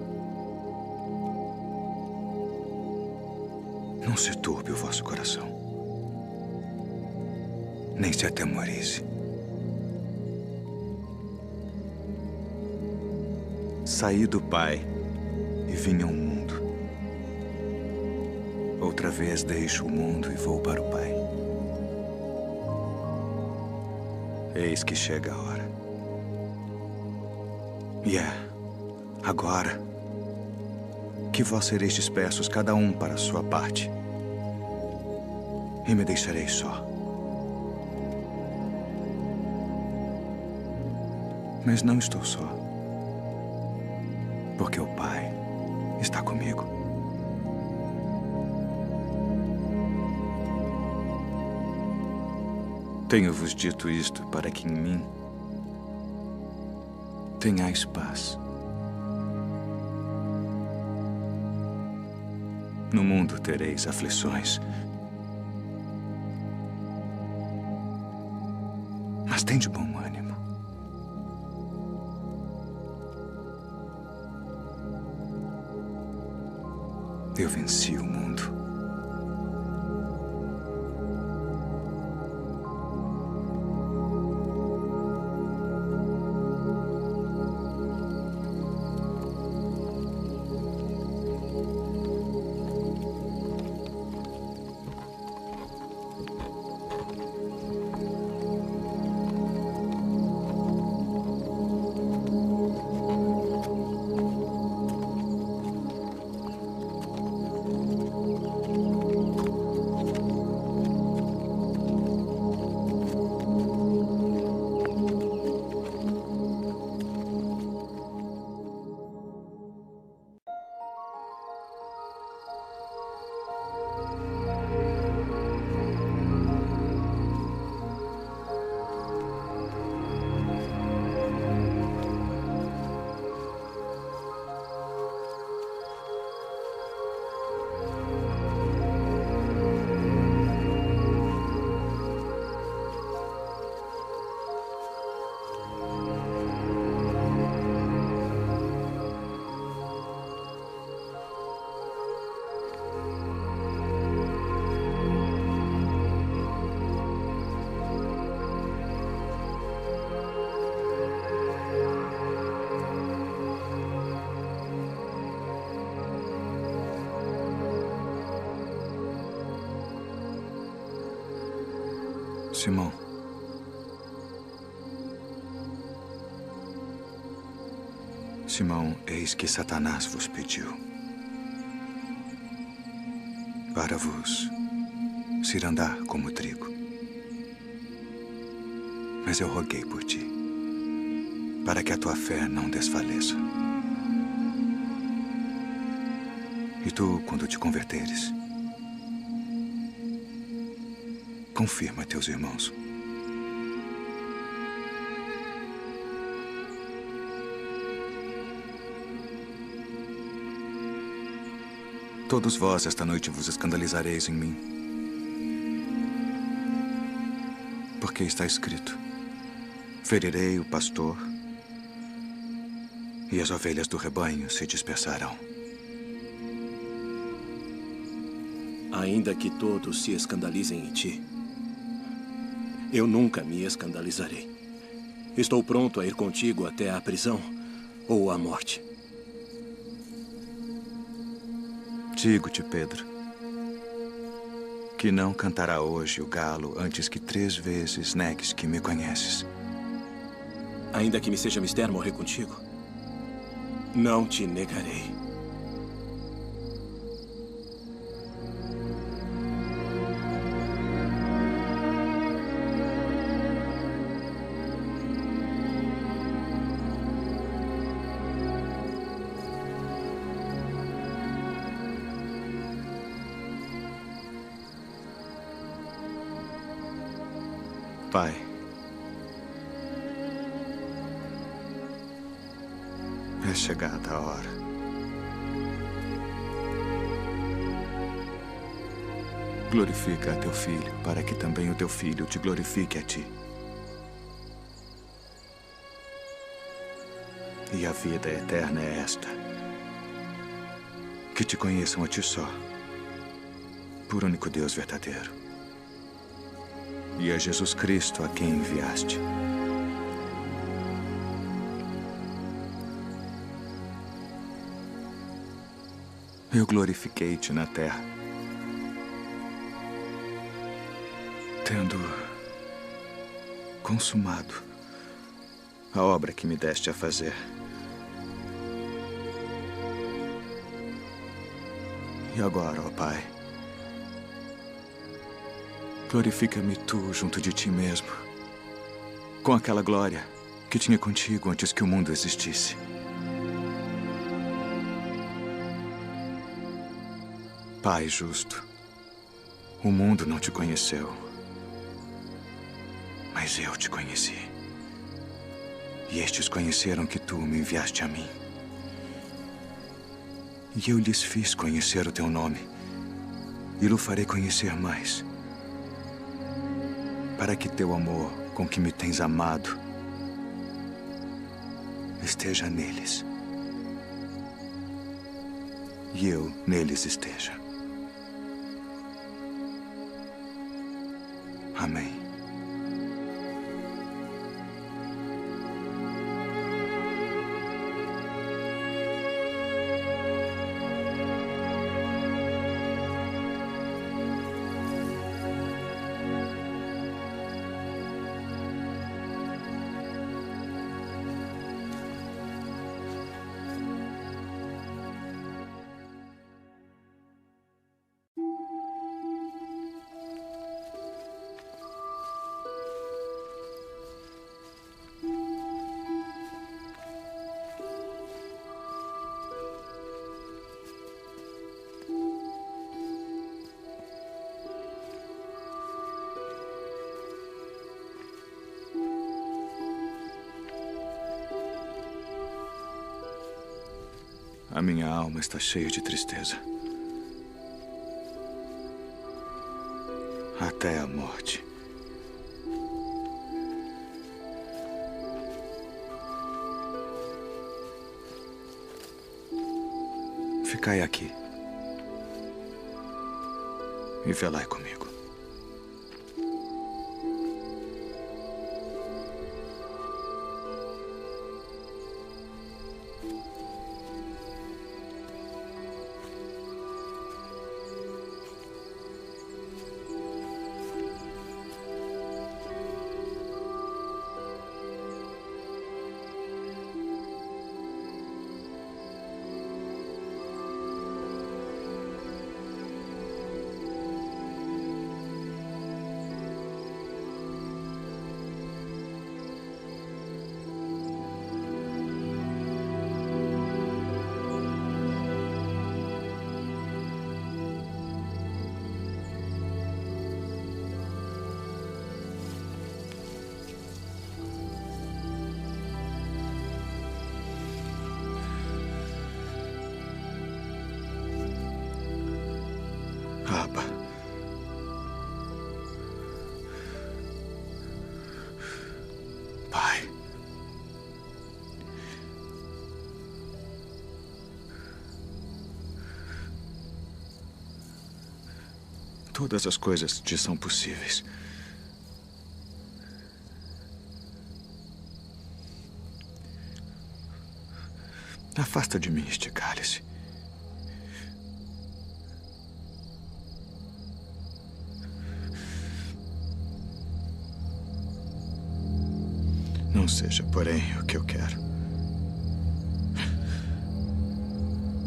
Não se turbe o vosso coração, nem se atemorize. Saí do Pai e vim ao mundo. Outra vez deixo o mundo e vou para o Pai. Eis que chega a hora. E é agora que vós sereis dispersos, cada um para a sua parte, e me deixareis só. Mas não estou só, porque o Pai está comigo. Tenho-vos dito isto para que em mim tenhais paz. No mundo tereis aflições, mas tende bom ânimo. Eu venci o mundo. Simão, Simão, eis que Satanás vos pediu para vos cirandar como trigo. Mas eu roguei por ti, para que a tua fé não desfaleça. E tu, quando te converteres, confirma teus irmãos. Todos vós esta noite vos escandalizareis em mim. Porque está escrito: ferirei o pastor e as ovelhas do rebanho se dispersarão. Ainda que todos se escandalizem em ti, eu nunca me escandalizarei. Estou pronto a ir contigo até a prisão ou a morte. Digo-te, Pedro, que não cantará hoje o galo antes que 3 vezes negues que me conheces. Ainda que me seja mister morrer contigo, não te negarei. Pai, é chegada a hora. Glorifica a teu filho, para que também o teu filho te glorifique a ti. E a vida eterna é esta: que te conheçam a ti só, por único Deus verdadeiro, e a Jesus Cristo a quem enviaste. Eu glorifiquei-te na terra, tendo consumado a obra que me deste a fazer. E agora, ó Pai, glorifica-me tu junto de ti mesmo, com aquela glória que tinha contigo antes que o mundo existisse. Pai justo, o mundo não te conheceu, mas eu te conheci. E estes conheceram que tu me enviaste a mim. E eu lhes fiz conhecer o teu nome, e o farei conhecer mais, para que teu amor com que me tens amado esteja neles, e eu neles esteja. Amém. A minha alma está cheia de tristeza, até a morte. Ficai aqui e velai comigo. todas as coisas te são possíveis. Afasta de mim este cálice. Não seja, porém, o que eu quero,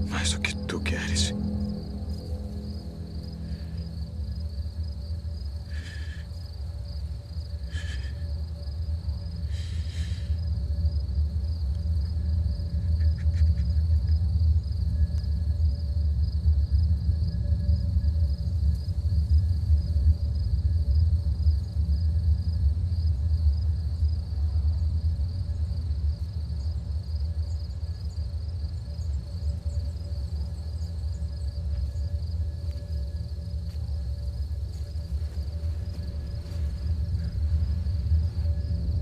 mas o que tu queres.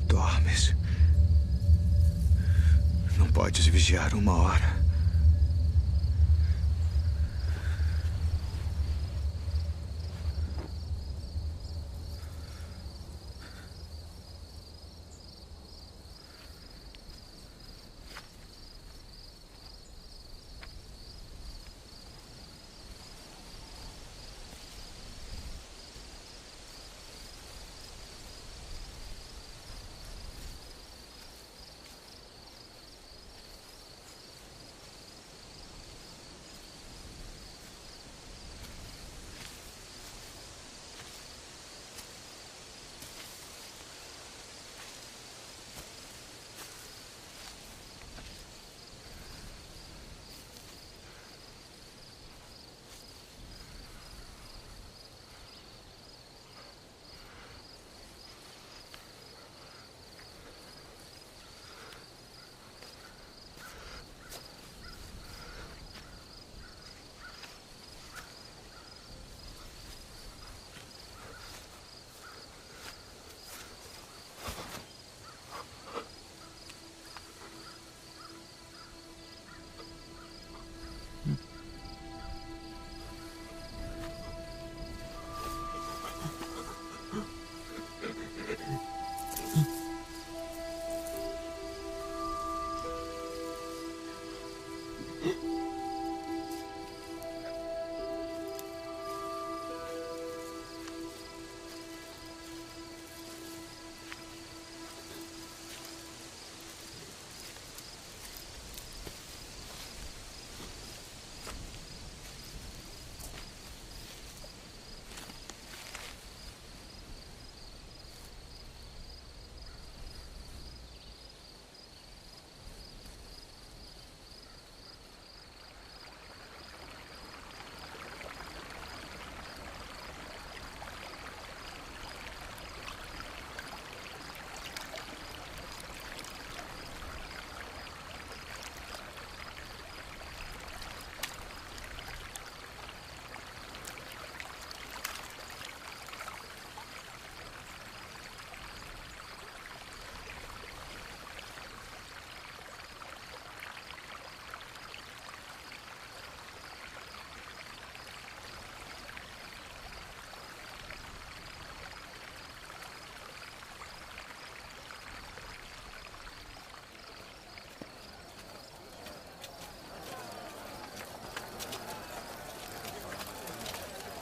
Dormes. Não podes vigiar 1 hora.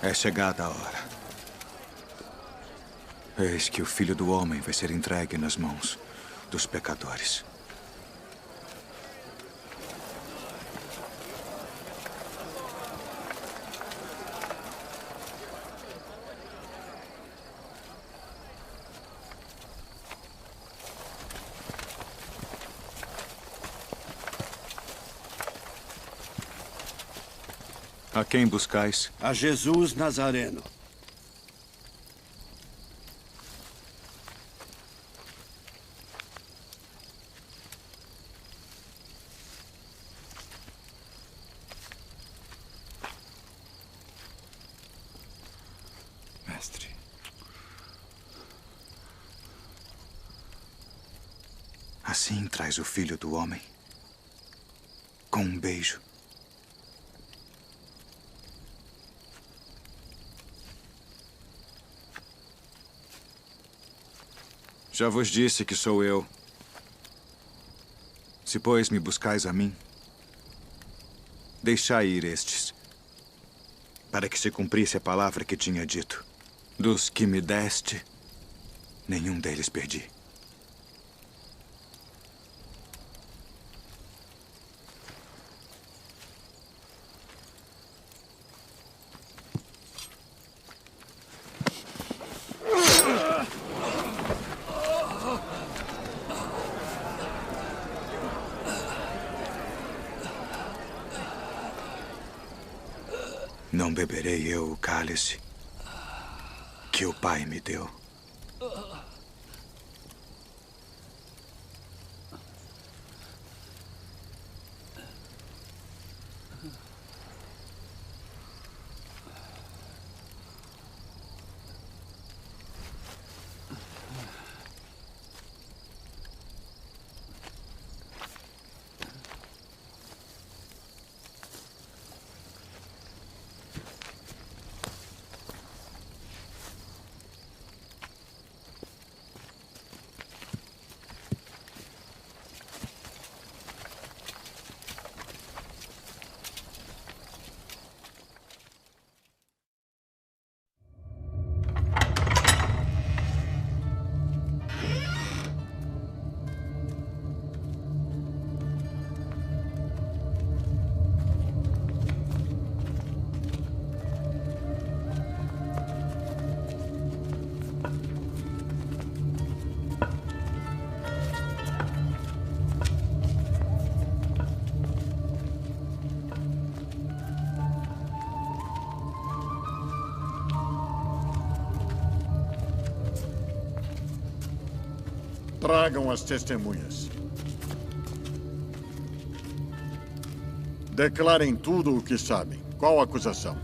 É chegada a hora. Eis que o Filho do Homem vai ser entregue nas mãos dos pecadores. A quem buscais? A Jesus Nazareno. Mestre. Assim traz o Filho do Homem, com um beijo. Já vos disse que sou eu. Se, pois, me buscais a mim, deixai ir estes, para que se cumprisse a palavra que tinha dito. Dos que me deste, nenhum deles perdi. Não beberei eu o cálice que o Pai me deu. Tragam as testemunhas. Declarem tudo o que sabem. Qual a acusação?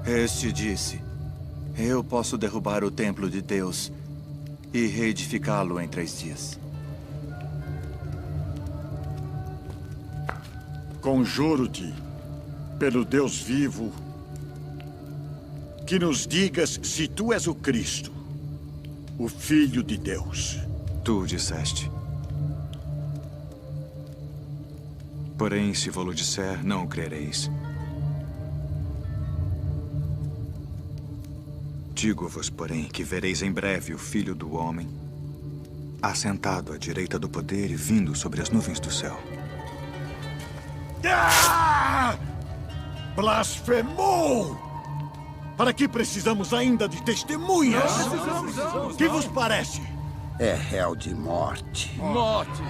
Este disse: eu posso derrubar o templo de Deus e reedificá-lo em 3 dias. Conjuro-te, pelo Deus vivo, que nos digas se tu és o Cristo, o Filho de Deus. Tu disseste. Porém, se vou-lo disser, não o crereis. Digo-vos, porém, que vereis em breve o Filho do Homem, assentado à direita do poder e vindo sobre as nuvens do céu. Ah! Blasfemou! Para que precisamos ainda de testemunhas? O que vos parece? É réu de morte. Morte!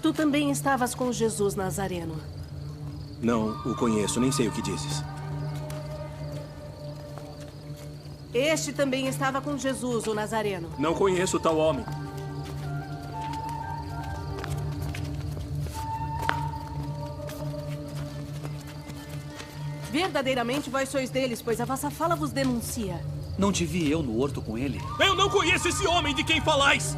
Tu também estavas com Jesus Nazareno. Não o conheço, nem sei o que dizes. Este também estava com Jesus, o Nazareno. Não conheço tal homem. Verdadeiramente vós sois deles, pois a vossa fala vos denuncia. Não te vi eu no horto com ele? Eu não conheço esse homem de quem falais!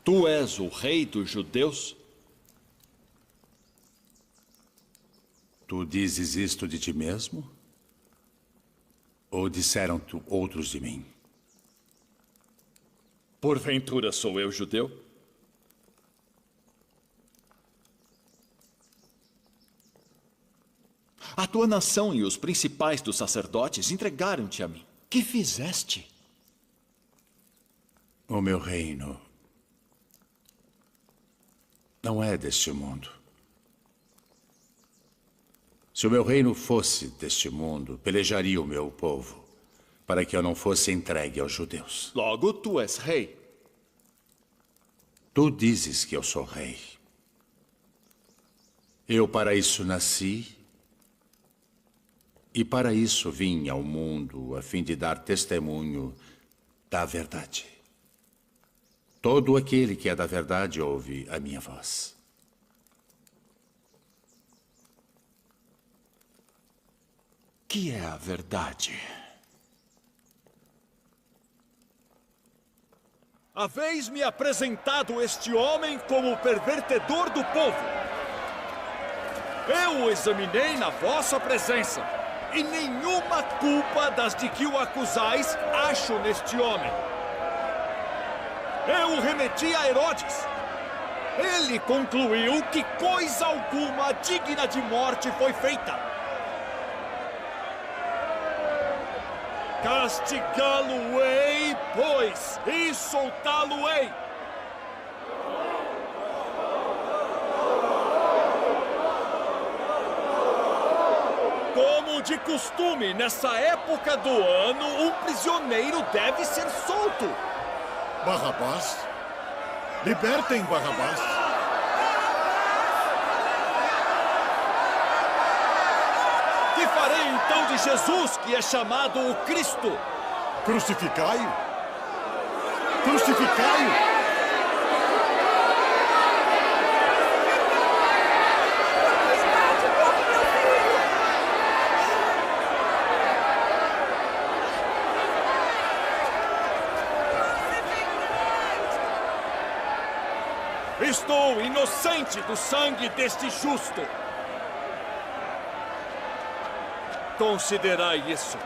Tu és o rei dos judeus? Tu dizes isto de ti mesmo? Ou disseram-te outros de mim? Porventura sou eu judeu? A tua nação e os principais dos sacerdotes entregaram-te a mim. Que fizeste? O meu reino não é deste mundo. Se o meu reino fosse deste mundo, pelejaria o meu povo, para que eu não fosse entregue aos judeus. Logo, tu és rei. Tu dizes que eu sou rei. Eu para isso nasci, e para isso vim ao mundo, a fim de dar testemunho da verdade. Todo aquele que é da verdade ouve a minha voz. Que é a verdade? Haveis-me apresentado este homem como pervertedor do povo. Eu o examinei na vossa presença, e nenhuma culpa das de que o acusais acho neste homem. Eu o remeti a Herodes. Ele concluiu que coisa alguma digna de morte foi feita. Castigá-lo-ei, pois, e soltá-lo-ei. Como de costume, nessa época do ano, um prisioneiro deve ser solto. Barrabás? Libertem Barrabás. Que farei então de Jesus, que é chamado o Cristo? Crucificai-o! Crucificai-o! Estou inocente do sangue deste justo. Considerai isso.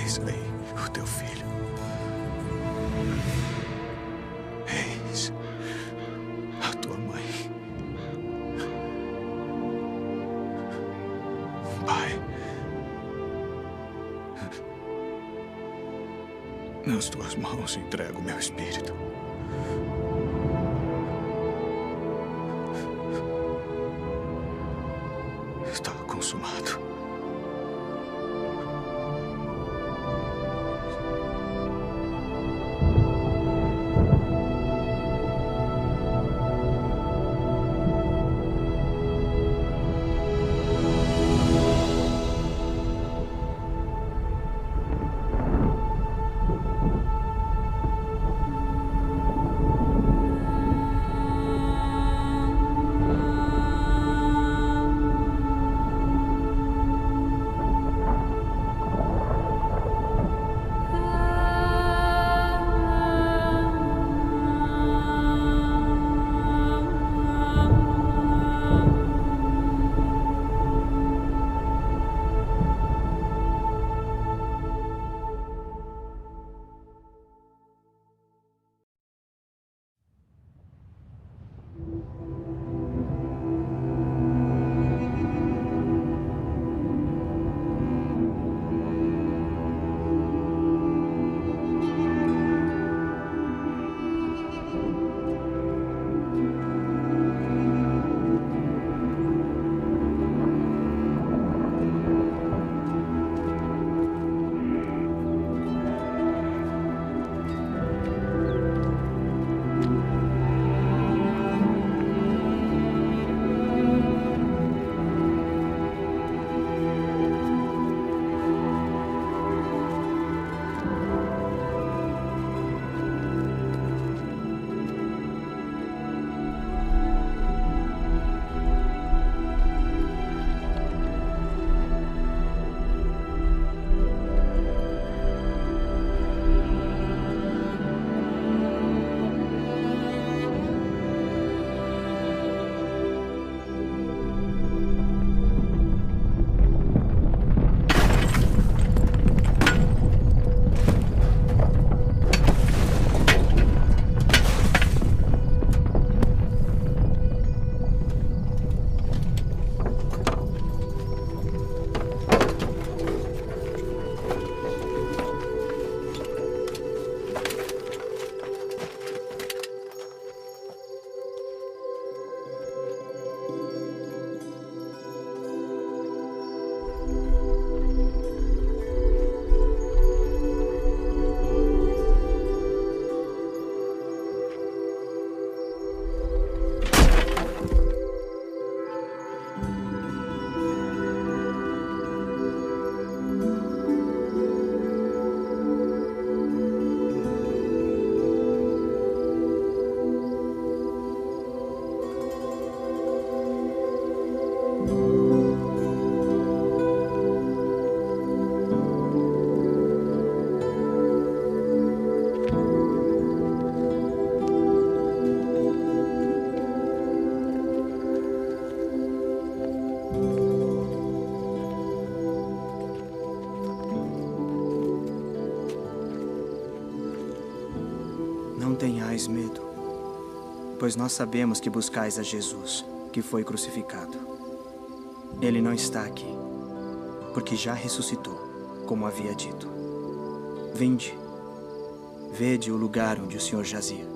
Eis aí o teu filho. Eis a tua mãe. Pai, nas tuas mãos entrego o meu espírito. Está consumado. Não tenhais medo, pois nós sabemos que buscais a Jesus, que foi crucificado. Ele não está aqui, porque já ressuscitou, como havia dito. Vinde, vede o lugar onde o Senhor jazia.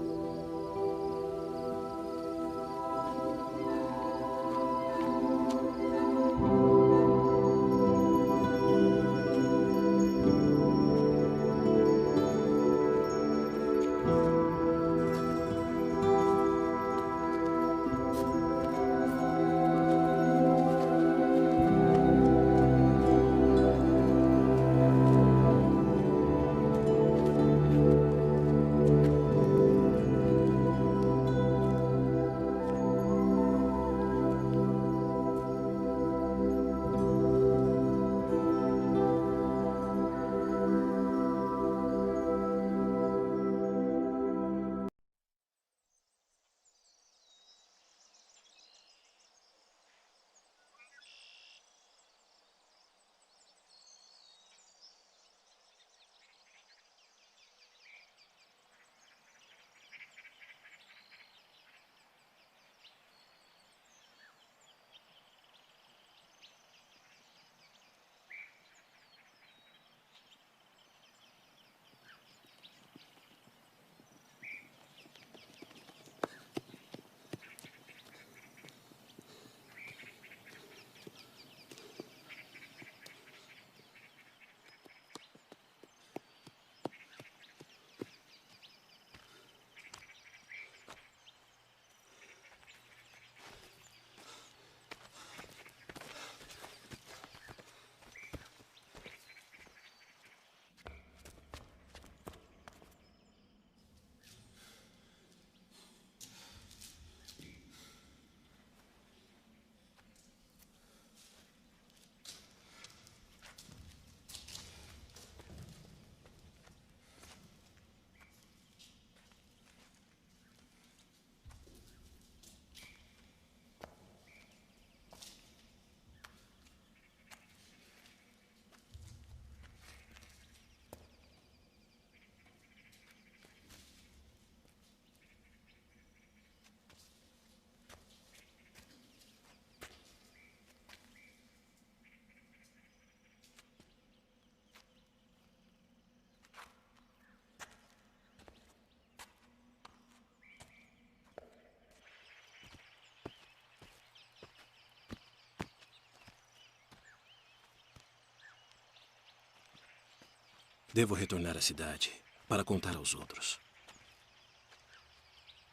Devo retornar à cidade para contar aos outros.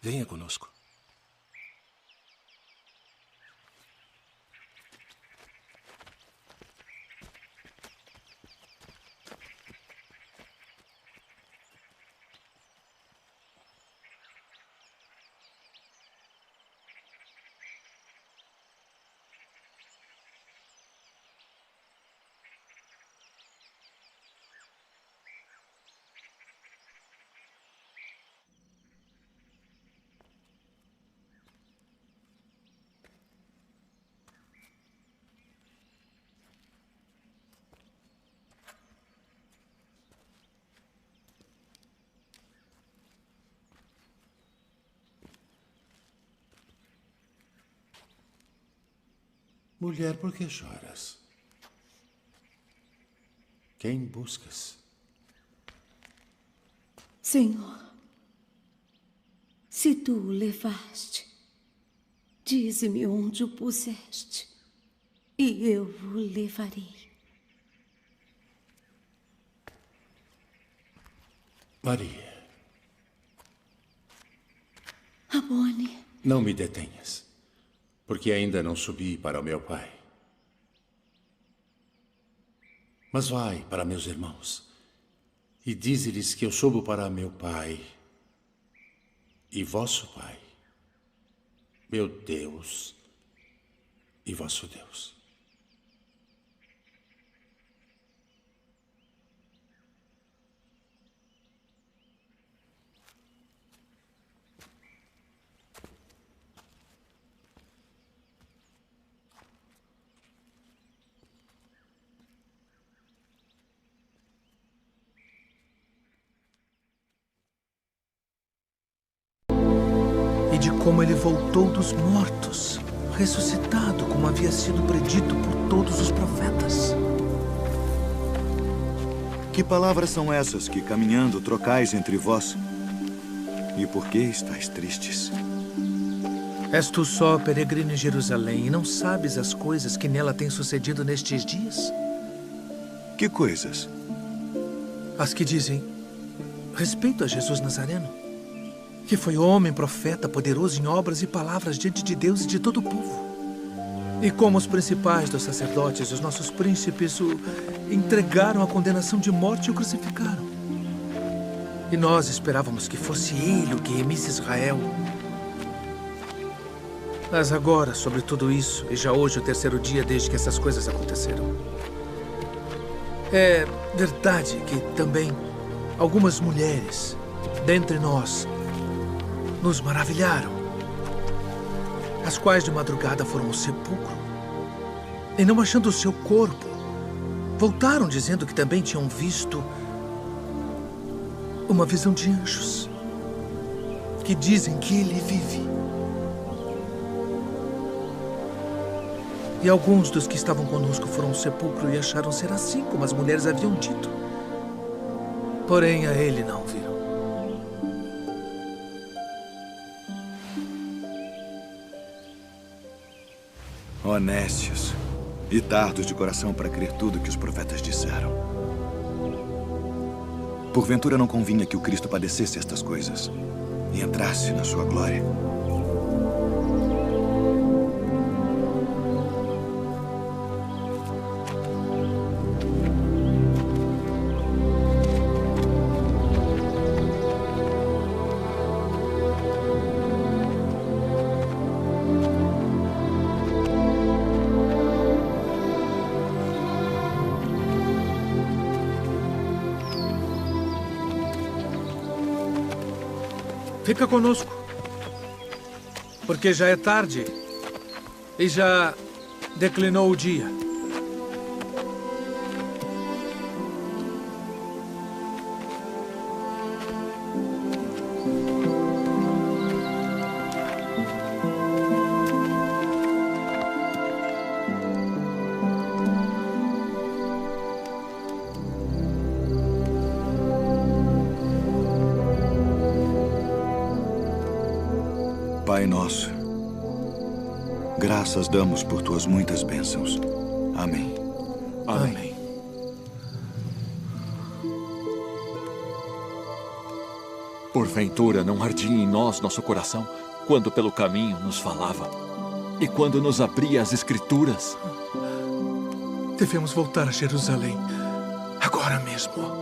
Venha conosco. Mulher, por que choras? Quem buscas? Senhor, se tu o levaste, dize-me onde o puseste, e eu o levarei. Maria. Rabboni. Não me detenhas, porque ainda não subi para o meu pai. Mas vai para meus irmãos e dize-lhes que eu subo para meu pai e vosso pai, meu Deus e vosso Deus. De como ele voltou dos mortos, ressuscitado como havia sido predito por todos os profetas. Que palavras são essas que, caminhando, trocais entre vós? E por que estáis tristes? És tu só peregrino em Jerusalém e não sabes as coisas que nela têm sucedido nestes dias? Que coisas? As que dizem respeito a Jesus Nazareno, que foi homem, profeta, poderoso em obras e palavras diante de Deus e de todo o povo. E como os principais dos sacerdotes, os nossos príncipes, o entregaram à condenação de morte e o crucificaram. E nós esperávamos que fosse ele o que remisse Israel. Mas agora, sobre tudo isso, e já hoje o terceiro dia desde que essas coisas aconteceram, é verdade que também algumas mulheres dentre nós nos maravilharam, as quais de madrugada foram ao sepulcro e, não achando o seu corpo, voltaram dizendo que também tinham visto uma visão de anjos que dizem que ele vive. E alguns dos que estavam conosco foram ao sepulcro e acharam ser assim como as mulheres haviam dito. Porém, a ele não viram. Honestos e tardos de coração para crer tudo que os profetas disseram. Porventura não convinha que o Cristo padecesse estas coisas e entrasse na sua glória. Fica conosco, porque já é tarde e já declinou o dia. Pai nosso, graças damos por tuas muitas bênçãos. Amém. Amém. Porventura não ardia em nós nosso coração quando pelo caminho nos falava e quando nos abria as Escrituras? Devemos voltar a Jerusalém agora mesmo.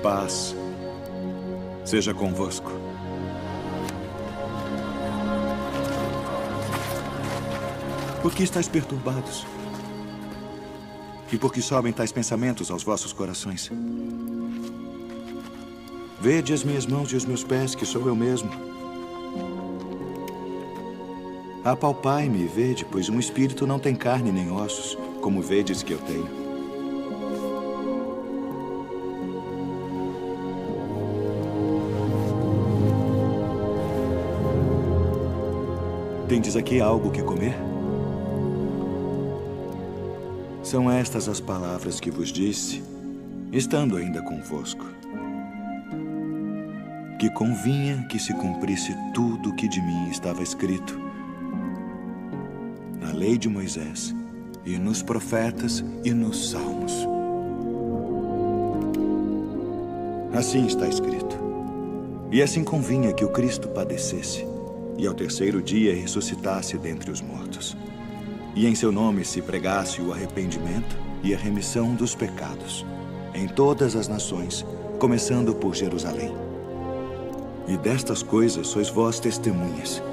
Paz seja convosco. Por que estáis perturbados? E por que sobem tais pensamentos aos vossos corações? Vede as minhas mãos e os meus pés, que sou eu mesmo. Apalpai-me e vede, pois um espírito não tem carne nem ossos, como vedes que eu tenho. Tendes aqui algo que comer? São estas as palavras que vos disse, estando ainda convosco. Que convinha que se cumprisse tudo o que de mim estava escrito na lei de Moisés, e nos profetas e nos salmos. Assim está escrito. E assim convinha que o Cristo padecesse, e ao terceiro dia ressuscitasse dentre os mortos. E em seu nome se pregasse o arrependimento e a remissão dos pecados, em todas as nações, começando por Jerusalém. E destas coisas sois vós testemunhas.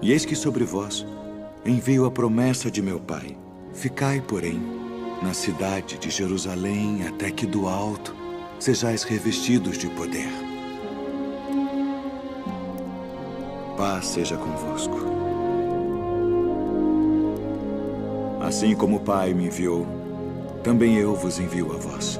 E eis que sobre vós envio a promessa de meu Pai. Ficai, porém, na cidade de Jerusalém, até que do alto sejais revestidos de poder. Paz seja convosco. Assim como o Pai me enviou, também eu vos envio a vós.